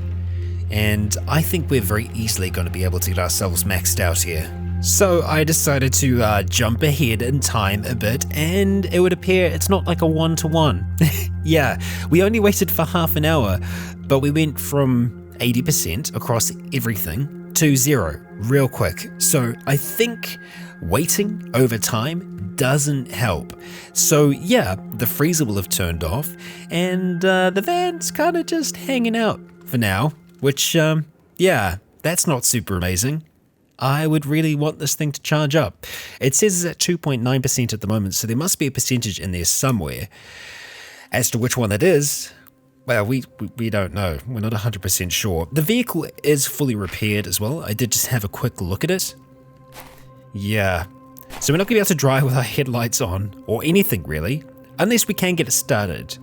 and I think we're very easily going to be able to get ourselves maxed out here. So I decided to jump ahead in time a bit, and it would appear it's not like a 1-to-1. Yeah, we only waited for half an hour, but we went from 80% across everything to 0 real quick. So I think waiting over time doesn't help. So yeah, the freezer will have turned off, and the van's kind of just hanging out for now, which, yeah, that's not super amazing. I would really want this thing to charge up. It says it's at 2.9% at the moment, so there must be a percentage in there somewhere. As to which one that is, well, we don't know. We're not 100% sure. The vehicle is fully repaired as well. I did just have a quick look at it. Yeah, so we're not going to be able to drive with our headlights on, or anything really, unless we can get it started.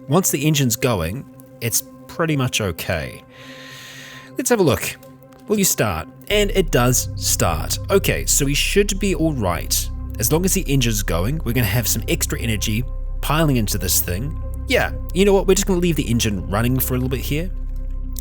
Once the engine's going, it's pretty much okay. Let's have a look. Will you start? And it does start. Okay, so we should be alright. As long as the engine's going, we're going to have some extra energy piling into this thing. Yeah, you know what? We're just going to leave the engine running for a little bit here.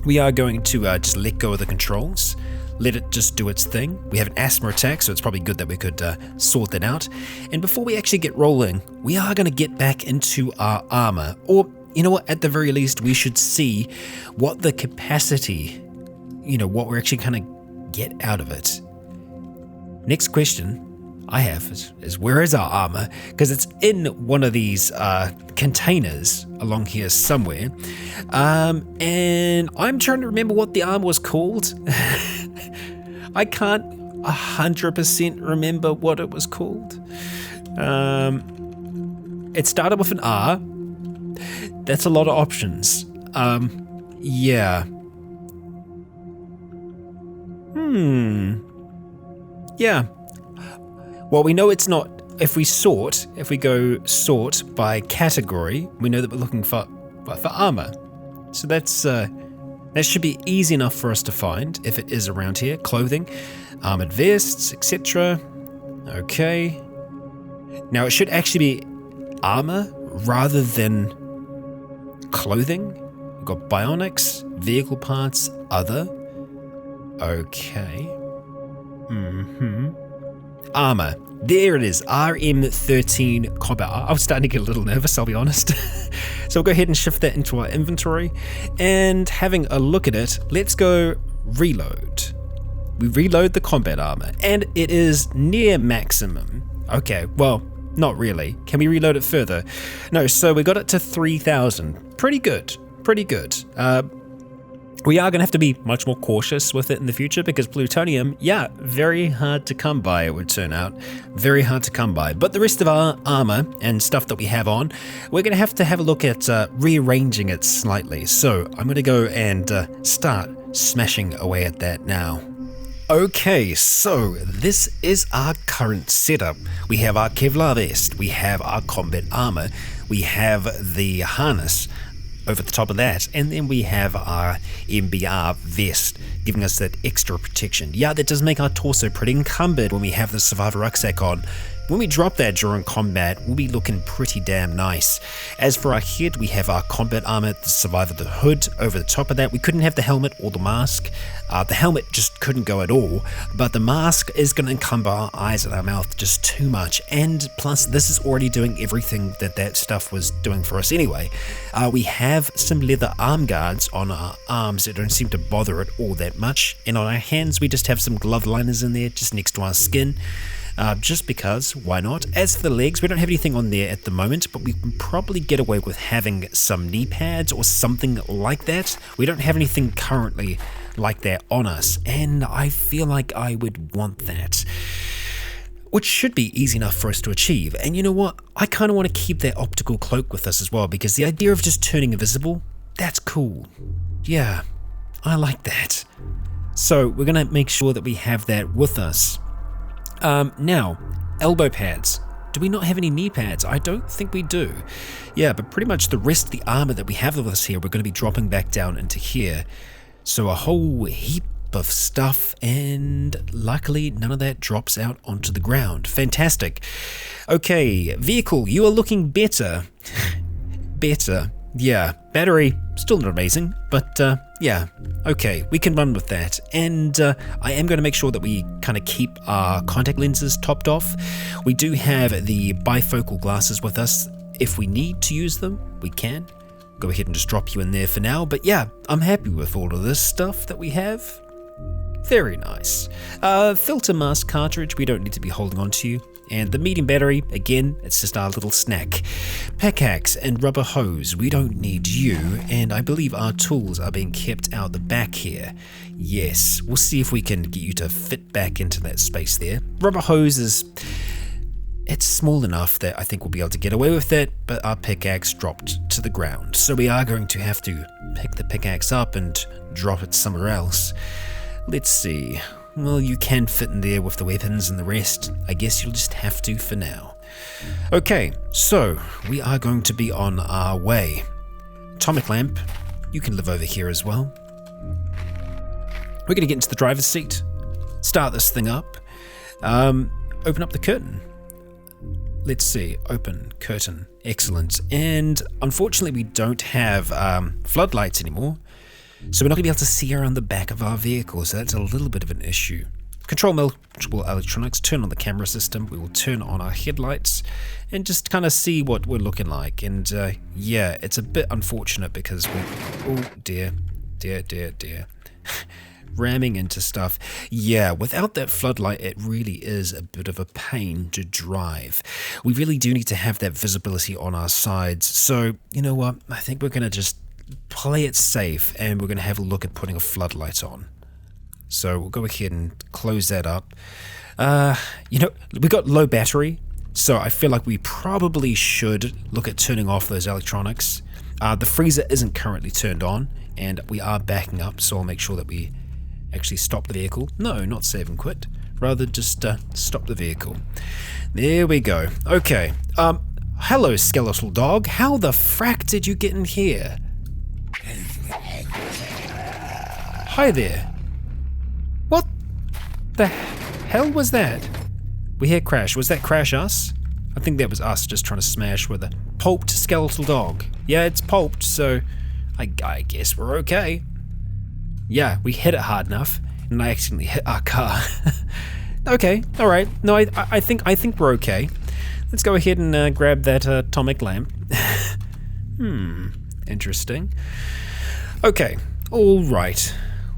We are going to just let go of the controls. Let it just do its thing. We have an asthma attack, so it's probably good that we could sort that out. And before we actually get rolling, we are going to get back into our armor. Or, you know what, at the very least, we should see what the capacity, what we're actually going to get out of it. Next question I have is where is our armor? Because it's in one of these containers along here somewhere. And I'm trying to remember what the armor was called. I can't 100% remember what it was called. It started with an R. That's a lot of options. Yeah. Yeah. Well, we know it's not, if we go sort by category, we know that we're looking for armor. So that's, that should be easy enough for us to find if it is around here. Clothing, armored vests, etc. Okay. Now it should actually be armor rather than clothing. We've got bionics, vehicle parts, other. Okay. Armor. There it is. RM13 combat. I was starting to get a little nervous, I'll be honest. So we'll go ahead and shift that into our inventory. And having a look at it, let's go reload. We reload the combat armor. And it is near maximum. Okay, well, not really. Can we reload it further? No, so we got it to 3,000. Pretty good. Pretty good. We are going to have to be much more cautious with it in the future because plutonium, yeah, very hard to come by, it would turn out. Very hard to come by. But the rest of our armor and stuff that we have on, we're going to have a look at rearranging it slightly. So I'm going to go and start smashing away at that now. Okay, so this is our current setup. We have our Kevlar vest, we have our combat armor, we have the harness over the top of that, and then we have our MBR vest giving us that extra protection. Yeah, that does make our torso pretty encumbered when we have the survivor rucksack on. When we drop that during combat, we'll be looking pretty damn nice. As for our head, we have our combat armor, the survivor, the hood over the top of that. We couldn't have the helmet or the mask. The helmet just couldn't go at all, but the mask is going to encumber our eyes and our mouth just too much. And plus, this is already doing everything that stuff was doing for us anyway. We have some leather arm guards on our arms that don't seem to bother it all that much. And on our hands, we just have some glove liners in there just next to our skin. Just because, why not? As for the legs, we don't have anything on there at the moment, but we can probably get away with having some knee pads or something like that. We don't have anything currently like that on us, and I feel like I would want that. Which should be easy enough for us to achieve. And you know what? I kind of want to keep that optical cloak with us as well, because the idea of just turning invisible, that's cool. Yeah, I like that. So we're going to make sure that we have that with us. Now, elbow pads. Do we not have any knee pads? I don't think we do. Yeah, but pretty much the rest of the armor that we have with us here, we're going to be dropping back down into here. So a whole heap of stuff, and luckily none of that drops out onto the ground. Fantastic. Okay, vehicle, you are looking better. Better. Yeah, battery, still not amazing, but yeah, okay, we can run with that. And I am going to make sure that we kind of keep our contact lenses topped off. We do have the bifocal glasses with us. If we need to use them, we can. Go ahead and just drop you in there for now. But yeah, I'm happy with all of this stuff that we have. Very nice. Filter mask cartridge, we don't need to be holding on to. And the medium battery, again, it's just our little snack. Pickaxe and rubber hose, we don't need you, and I believe our tools are being kept out the back here. Yes, we'll see if we can get you to fit back into that space there. Rubber hose it's small enough that I think we'll be able to get away with it, but our pickaxe dropped to the ground. So we are going to have to pick the pickaxe up and drop it somewhere else. Let's see. Well, you can fit in there with the weapons and the rest. I guess you'll just have to for now. Okay, so we are going to be on our way. Atomic lamp, you can live over here as well. We're going to get into the driver's seat, start this thing up, open up the curtain. let's see, open, curtain, excellent. And unfortunately we don't have floodlights anymore, so we're not going to be able to see around the back of our vehicle, so that's a little bit of an issue. Control multiple electronics, turn on the camera system, we will turn on our headlights and just kind of see what we're looking like. And yeah, it's a bit unfortunate because oh dear, ramming into stuff. Yeah, without that floodlight, it really is a bit of a pain to drive. We really do need to have that visibility on our sides. So, you know what? I think we're going to just play it safe and we're going to have a look at putting a floodlight on. So we'll go ahead and close that up. You know, we got low battery, so I feel like we probably should look at turning off those electronics. The freezer isn't currently turned on, and we are backing up, so I'll make sure that we actually stop the vehicle. No, not save and quit. Rather just stop the vehicle. There we go. Okay. Hello, skeletal dog. How the frack did you get in here? Hi there. What the hell was that? We hear crash. Was that crash us? I think that was us just trying to smash with a pulped skeletal dog. Yeah, it's pulped, so I guess we're okay. Yeah, we hit it hard enough, and I accidentally hit our car. Okay, all right. No, I think we're okay. Let's go ahead and grab that atomic lamp. Interesting. Okay, all right.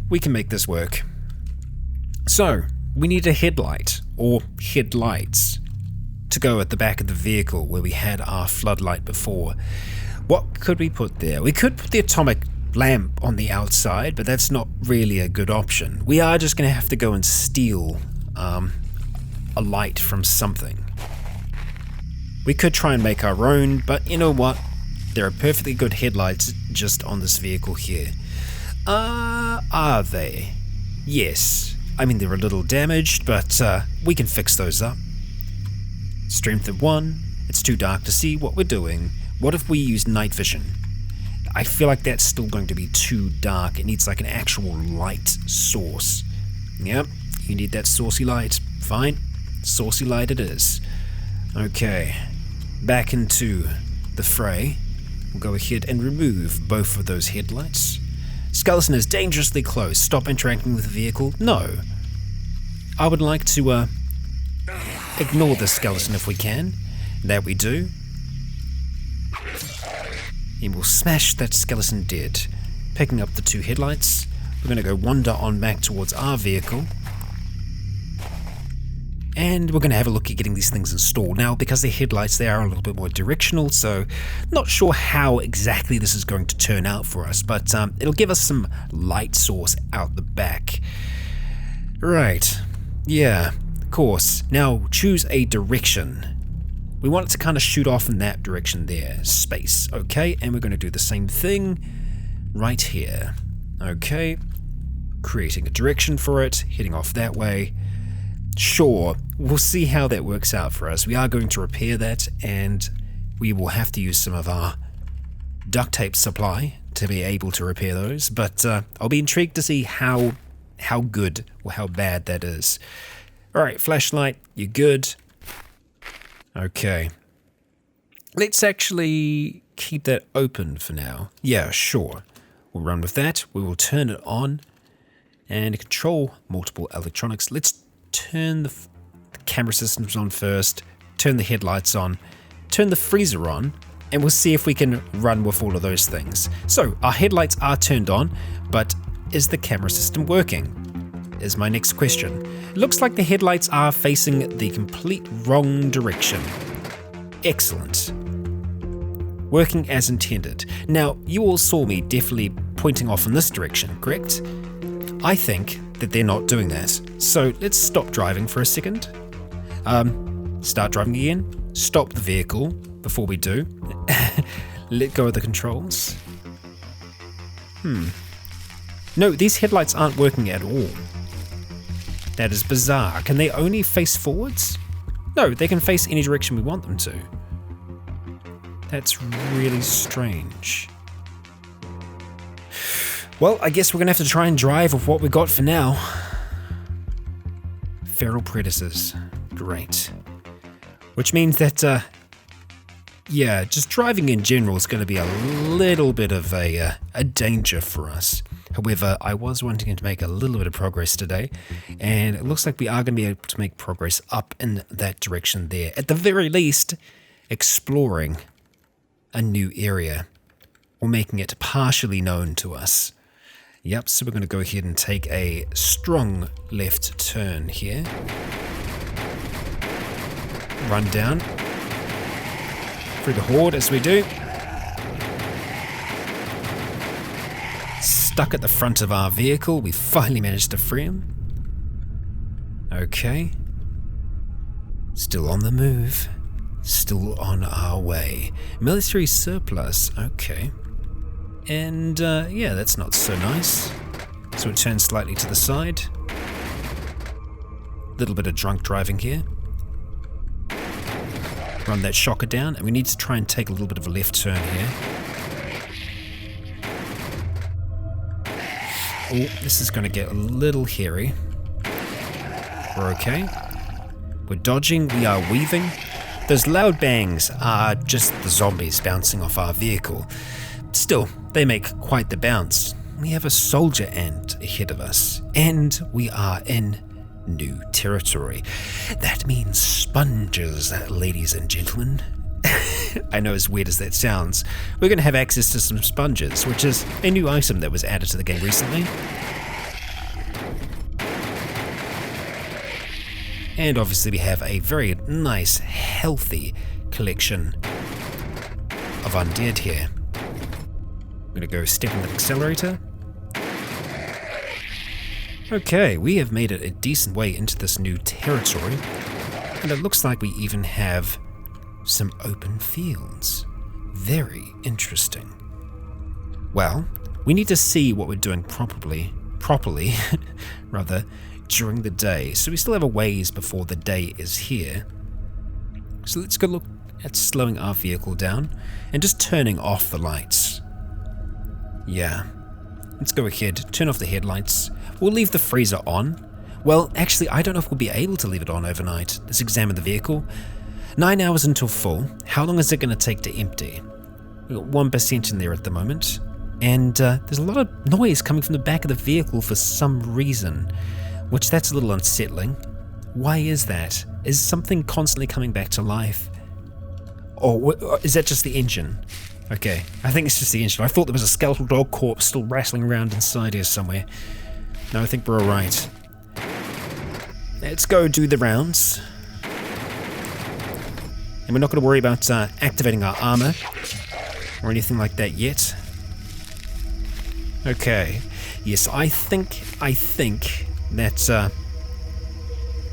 We can make this work. So, we need a headlight, or headlights, to go at the back of the vehicle where we had our floodlight before. What could we put there? We could put the atomic lamp on the outside, but that's not really a good option. We are just going to have to go and steal a light from something. We could try and make our own, but you know what? There are perfectly good headlights just on this vehicle here. Are they? Yes. I mean, they're a little damaged, but we can fix those up. Strength of 1. It's too dark to see what we're doing. What if we use night vision? I feel like that's still going to be too dark. It needs like an actual light source. Yep, you need that saucy light. Fine, saucy light it is. Okay, back into the fray. We'll go ahead and remove both of those headlights. Skeleton is dangerously close. Stop interacting with the vehicle. No. I would like to ignore the skeleton if we can. That we do. And we'll smash that skeleton dead. Picking up the 2 headlights. We're going to go wander on back towards our vehicle. And we're going to have a look at getting these things installed. Now, because they're headlights, they are a little bit more directional, so not sure how exactly this is going to turn out for us, but it'll give us some light source out the back. Right. Yeah, of course. Now, choose a direction. We want it to kind of shoot off in that direction there. Space. Okay, and we're going to do the same thing right here. Okay. Creating a direction for it, heading off that way. Sure, we'll see how that works out for us. We are going to repair that, and we will have to use some of our duct tape supply to be able to repair those, but I'll be intrigued to see how good or how bad that is. Alright, flashlight, you're good. Okay. Let's actually keep that open for now. Yeah, sure. We'll run with that. We will turn it on and control multiple electronics. Let's turn the camera systems on first, turn the headlights on, turn the freezer on, and we'll see if we can run with all of those things. So our headlights are turned on, but is the camera system working? Is my next question. It looks like the headlights are facing the complete wrong direction. Excellent. Working as intended. Now, you all saw me definitely pointing off in this direction, correct? I think that they're not doing that. So let's stop driving for a second. Start driving again. Stop the vehicle before we do. Let go of the controls. No, these headlights aren't working at all. That is bizarre. Can they only face forwards? No, they can face any direction we want them to. That's really strange. Well, I guess we're going to have to try and drive with what we got for now. Feral predators. Great. Which means that, yeah, just driving in general is going to be a little bit of a danger for us. However, I was wanting to make a little bit of progress today, and it looks like we are going to be able to make progress up in that direction there. At the very least, exploring a new area, or making it partially known to us. Yep, so we're going to go ahead and take a strong left turn here. Run down through the horde as we do. Stuck at the front of our vehicle. We finally managed to free him. Okay. Still on the move. Still on our way. Military surplus. Okay. And yeah, that's not so nice. So it turns slightly to the side. Little bit of drunk driving here. Run that shocker down, and we need to try and take a little bit of a left turn here. Oh, this is going to get a little hairy. We're okay. We're dodging, we are weaving. Those loud bangs are just the zombies bouncing off our vehicle. Still, they make quite the bounce. We have a soldier ant ahead of us, and we are in new territory. That means sponges, ladies and gentlemen. I know, as weird as that sounds, we're going to have access to some sponges, which is a new item that was added to the game recently. And obviously we have a very nice, healthy collection of undead here. I'm going to go step on the accelerator. Okay, we have made it a decent way into this new territory, and it looks like we even have some open fields. Very interesting. Well, we need to see what we're doing properly, rather, during the day. So we still have a ways before the day is here. So let's go look at slowing our vehicle down and just turning off the lights. Yeah. Let's go ahead, turn off the headlights. We'll leave the freezer on. Well, actually, I don't know if we'll be able to leave it on overnight. Let's examine the vehicle. 9 hours until full. How long is it going to take to empty? We've got 1% in there at the moment. And there's a lot of noise coming from the back of the vehicle for some reason, which that's a little unsettling. Why is that? Is something constantly coming back to life? Or is that just the engine? Okay, I think it's just the engine. I thought there was a skeletal dog corpse still rattling around inside here somewhere. No, I think we're alright. Let's go do the rounds. And we're not going to worry about activating our armor or anything like that yet. Okay. Yes, I think that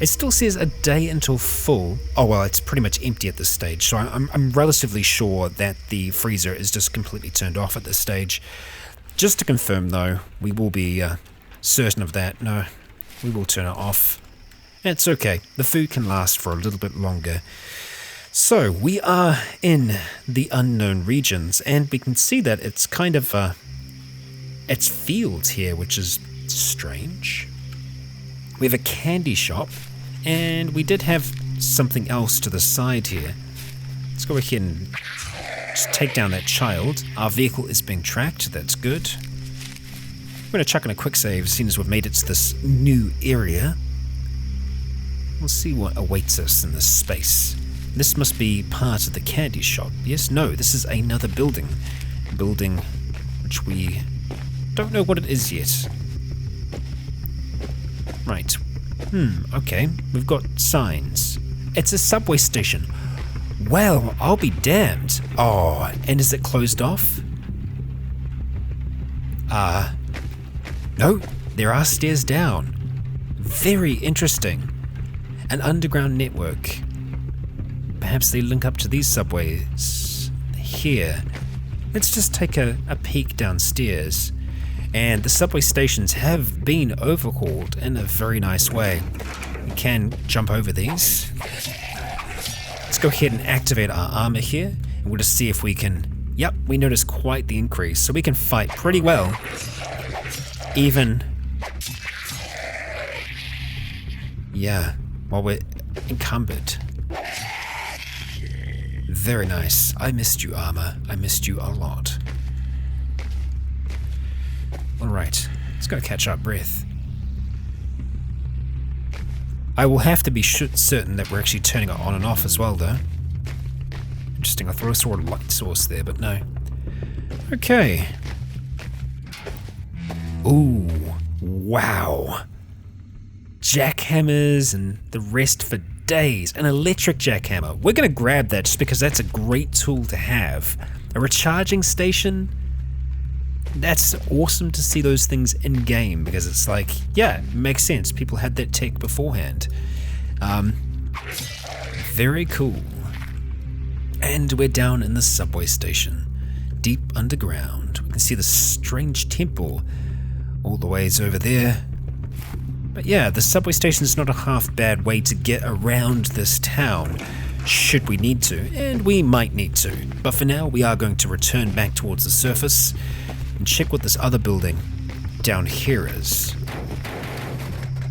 it still says a day until full. Oh well, it's pretty much empty at this stage, so I'm relatively sure that the freezer is just completely turned off at this stage. Just to confirm though, we will be certain of that. No, we will turn it off. It's okay, the food can last for a little bit longer. So we are in the unknown regions, and we can see that it's kind of it's fields here, which is strange. We have a candy shop, and we did have something else to the side here. Let's go ahead and just take down that child. Our vehicle is being tracked, that's good. I'm going to chuck in a quick save as soon as we've made it to this new area. We'll see what awaits us in this space. This must be part of the candy shop. Yes, no, this is another building. A building which we don't know what it is yet. Right. Okay. We've got signs. It's a subway station. Well, I'll be damned. Oh, and is it closed off? No, there are stairs down. Very interesting. An underground network. Perhaps they link up to these subways here. Let's just take a peek downstairs. And the subway stations have been overhauled in a very nice way. We can jump over these. Let's go ahead and activate our armor here, and we'll just see if we can... Yep, we notice quite the increase, so we can fight pretty well. Even... Yeah, while we're encumbered. Very nice. I missed you, Armor. I missed you a lot. Alright, let's go catch our breath. I will have to be certain that we're actually turning it on and off as well, though. Interesting, I thought I saw a light source there, but no. Okay. Ooh, wow. Jackhammers and the rest for days. An electric jackhammer. We're going to grab that just because that's a great tool to have. A recharging station. That's awesome to see those things in game because it's like, yeah, it makes sense. People had that tech beforehand. Very cool. And we're down in the subway station, deep underground. We can see the strange temple all the ways over there. But yeah, the subway station is not a half bad way to get around this town, should we need to, and we might need to. But for now, we are going to return back towards the surface and check what this other building down here is.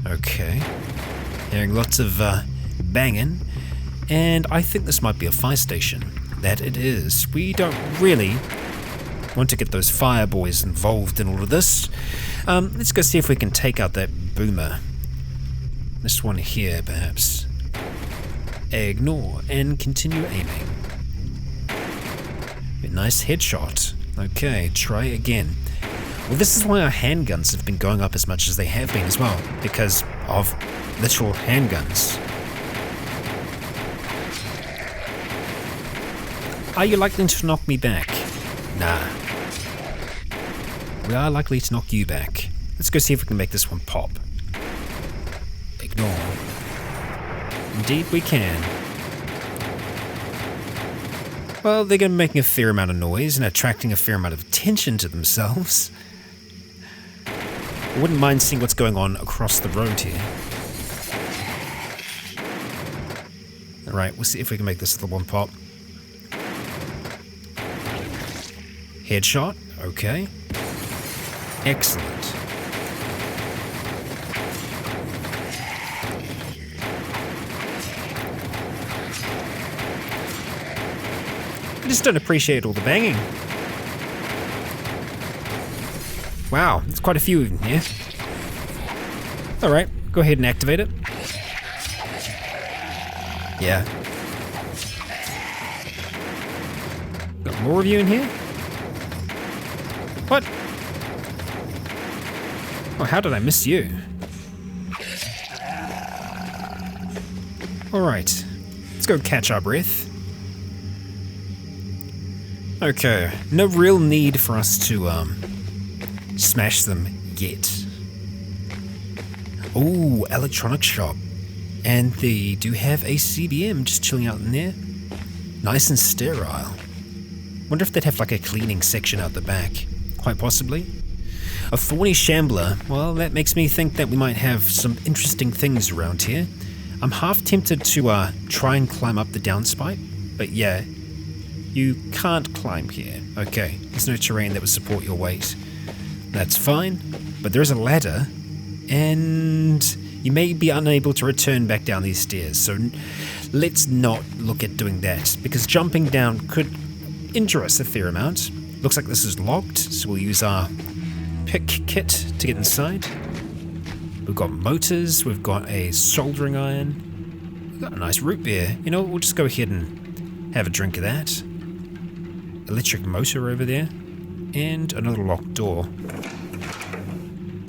Okay, hearing lots of banging, and I think this might be a fire station. That it is. We don't really want to get those fire boys involved in all of this. Let's go see if we can take out that boomer. This one here, perhaps. Ignore and continue aiming. A nice headshot. Okay, try again. Well, this is why our handguns have been going up as much as they have been as well, because of literal handguns. Are you likely to knock me back? Nah. We are likely to knock you back. Let's go see if we can make this one pop. Ignore. Indeed we can. Well, they're going to be making a fair amount of noise and attracting a fair amount of attention to themselves. I wouldn't mind seeing what's going on across the road here. Alright, we'll see if we can make this little one pop. Headshot, okay. Excellent. I just don't appreciate all the banging. Wow, there's quite a few in here. Alright, go ahead and activate it. Yeah. Got more of you in here? What? Oh, how did I miss you? Alright, let's go catch our breath. Okay, no real need for us to, smash them yet. Ooh, electronic shop. And they do have a CBM just chilling out in there. Nice and sterile. Wonder if they'd have like a cleaning section out the back. Quite possibly. A thorny shambler. Well, that makes me think that we might have some interesting things around here. I'm half tempted to try and climb up the downspike, but yeah, you can't climb here. Okay, there's no terrain that would support your weight. That's fine, but there is a ladder, and you may be unable to return back down these stairs, so let's not look at doing that, because jumping down could injure us a fair amount. Looks like this is locked, so we'll use our pick kit to get inside. We've got motors, we've got a soldering iron, we've got a nice root beer. You know, we'll just go ahead and have a drink of that. Electric motor over there, and another locked door.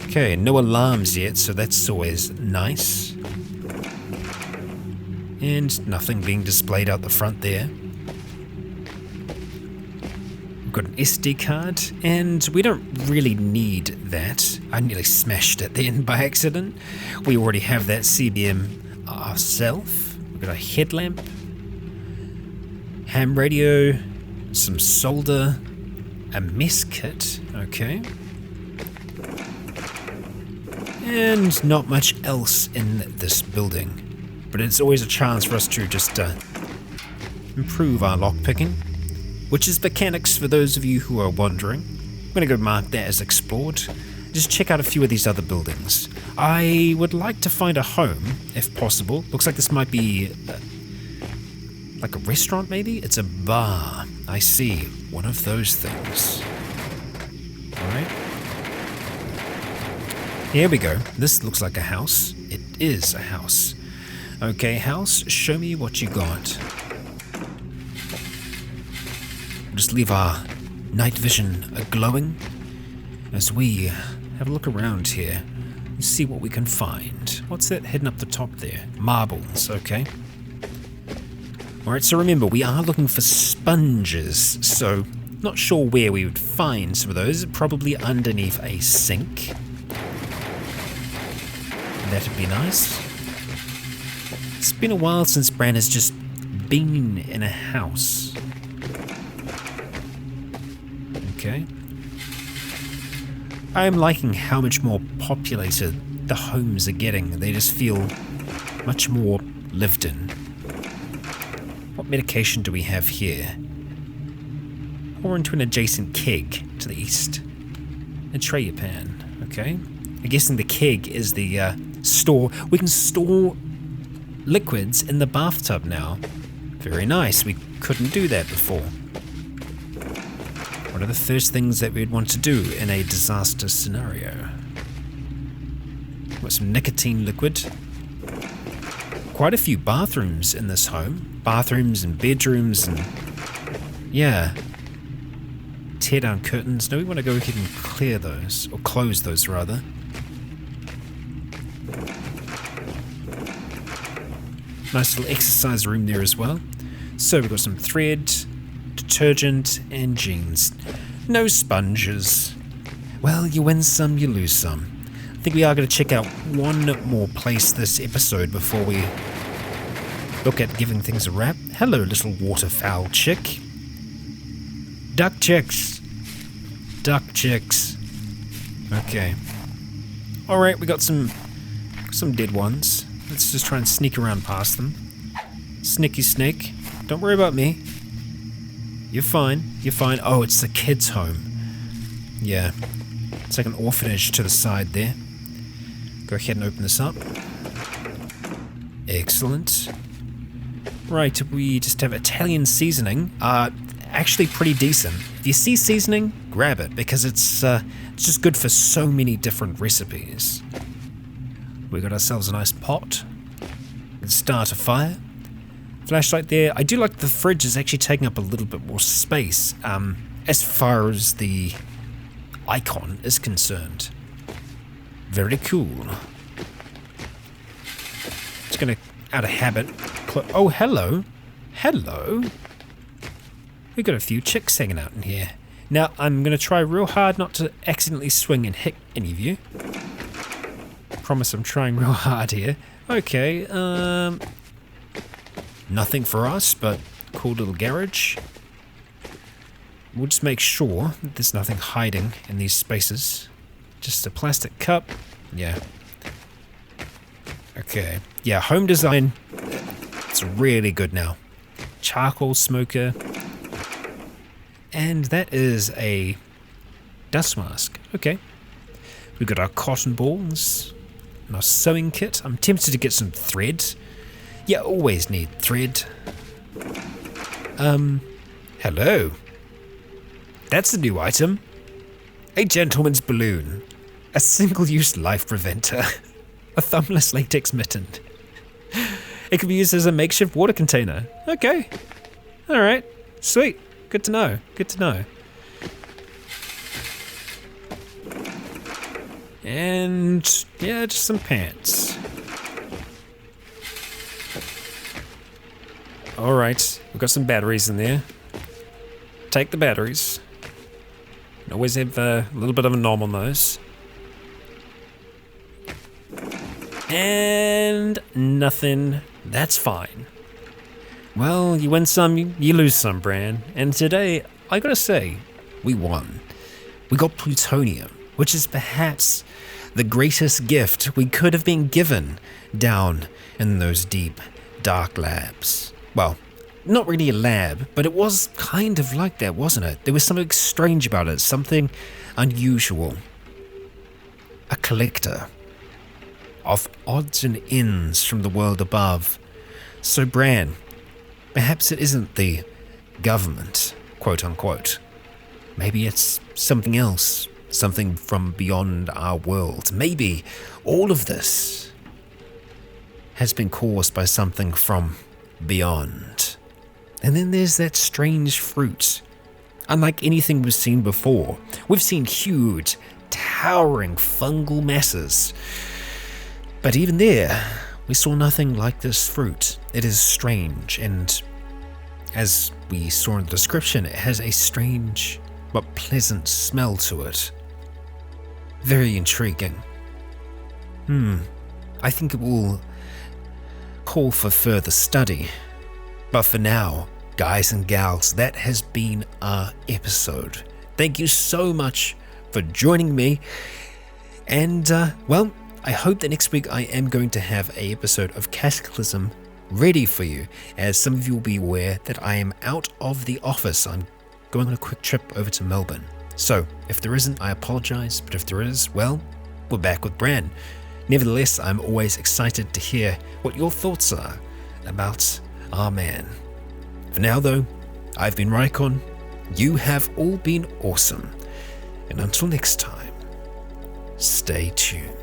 Okay, no alarms yet, so that's always nice. And nothing being displayed out the front there. We've got an SD card, and we don't really need that. I nearly smashed it then by accident. We already have that CBM ourselves. We've got a headlamp, ham radio, some solder, a mess kit, okay. And not much else in this building. But it's always a chance for us to just improve our lockpicking, which is mechanics for those of you who are wondering. I'm going to go mark that as explored. Just check out a few of these other buildings. I would like to find a home, if possible. Looks like this might be Like a restaurant, maybe? It's a bar. I see. One of those things. Alright. Here we go. This looks like a house. It is a house. Okay, house, show me what you got. We'll just leave our night vision glowing as we have a look around here and see what we can find. What's that hidden up the top there? Marbles, okay. Alright, so remember, we are looking for sponges, so not sure where we would find some of those. Probably underneath a sink. That'd be nice. It's been a while since Bran has just been in a house. Okay. I am liking how much more populated the homes are getting. They just feel much more lived in. What medication do we have here? Or into an adjacent keg to the east. A tray pan, okay. I'm guessing the keg is the store. We can store liquids in the bathtub now. Very nice. We couldn't do that before. What are the first things that we'd want to do in a disaster scenario? Got some nicotine liquid. Quite a few bathrooms in this home. Bathrooms and bedrooms and... yeah. Tear down curtains. No, we want to go ahead and clear those. Or close those, rather. Nice little exercise room there as well. So we've got some thread, detergent, and jeans. No sponges. Well, you win some, you lose some. I think we are going to check out one more place this episode before we look at giving things a wrap. Hello, little waterfowl chick. Duck chicks. Duck chicks. Okay. Alright, we got some dead ones. Let's just try and sneak around past them. Sneaky snake. Don't worry about me. You're fine. You're fine. Oh, it's the kids' home. Yeah. It's like an orphanage to the side there. Go ahead and open this up. Excellent. Right, we just have Italian seasoning. Actually pretty decent. If you see seasoning, grab it, because it's just good for so many different recipes. We got ourselves a nice pot. Let's start a fire. Flashlight there. I do like the fridge is actually taking up a little bit more space as far as the icon is concerned. Very cool. Just gonna, out of habit, oh, hello. Hello. We got a few chicks hanging out in here. Now, I'm gonna try real hard not to accidentally swing and hit any of you. Promise I'm trying real hard here. Okay, nothing for us, but cool little garage. We'll just make sure that there's nothing hiding in these spaces. Just a plastic cup. Yeah. Okay. Yeah, home design. It's really good now. Charcoal smoker. And that is a dust mask. Okay. We've got our cotton balls. And our sewing kit. I'm tempted to get some thread. Yeah, always need thread. Hello. That's a new item. A gentleman's balloon. A single-use life preventer. A thumbless latex mitten. It can be used as a makeshift water container. Okay. Alright. Sweet. Good to know. Good to know. And yeah, just some pants. Alright, we've got some batteries in there. Take the batteries. Always have a little bit of a normal nose. And nothing. That's fine. Well, you win some, you lose some, Bran. And today, I gotta say, we won. We got plutonium, which is perhaps the greatest gift we could have been given down in those deep, dark labs. Well, not really a lab, but it was kind of like that, wasn't it? There was something strange about it, something unusual. A collector of odds and ends from the world above. So Bran, Perhaps it isn't the government, quote unquote. Maybe it's something else, something from beyond our world. Maybe all of this has been caused by something from beyond. And then there's that strange fruit. Unlike anything we've seen before, we've seen huge, towering fungal masses. But even there, we saw nothing like this fruit. It is strange, and as we saw in the description, it has a strange but pleasant smell to it. Very intriguing. I think it will call for further study. But for now, guys and gals, that has been our episode. Thank you so much for joining me. And, I hope that next week I am going to have an episode of Cataclysm ready for you. As some of you will be aware that I am out of the office. I'm going on a quick trip over to Melbourne. So, if there isn't, I apologize. But if there is, well, we're back with Bran. Nevertheless, I'm always excited to hear what your thoughts are about our man. For now though, I've been Rycon, you have all been awesome, and until next time, stay tuned.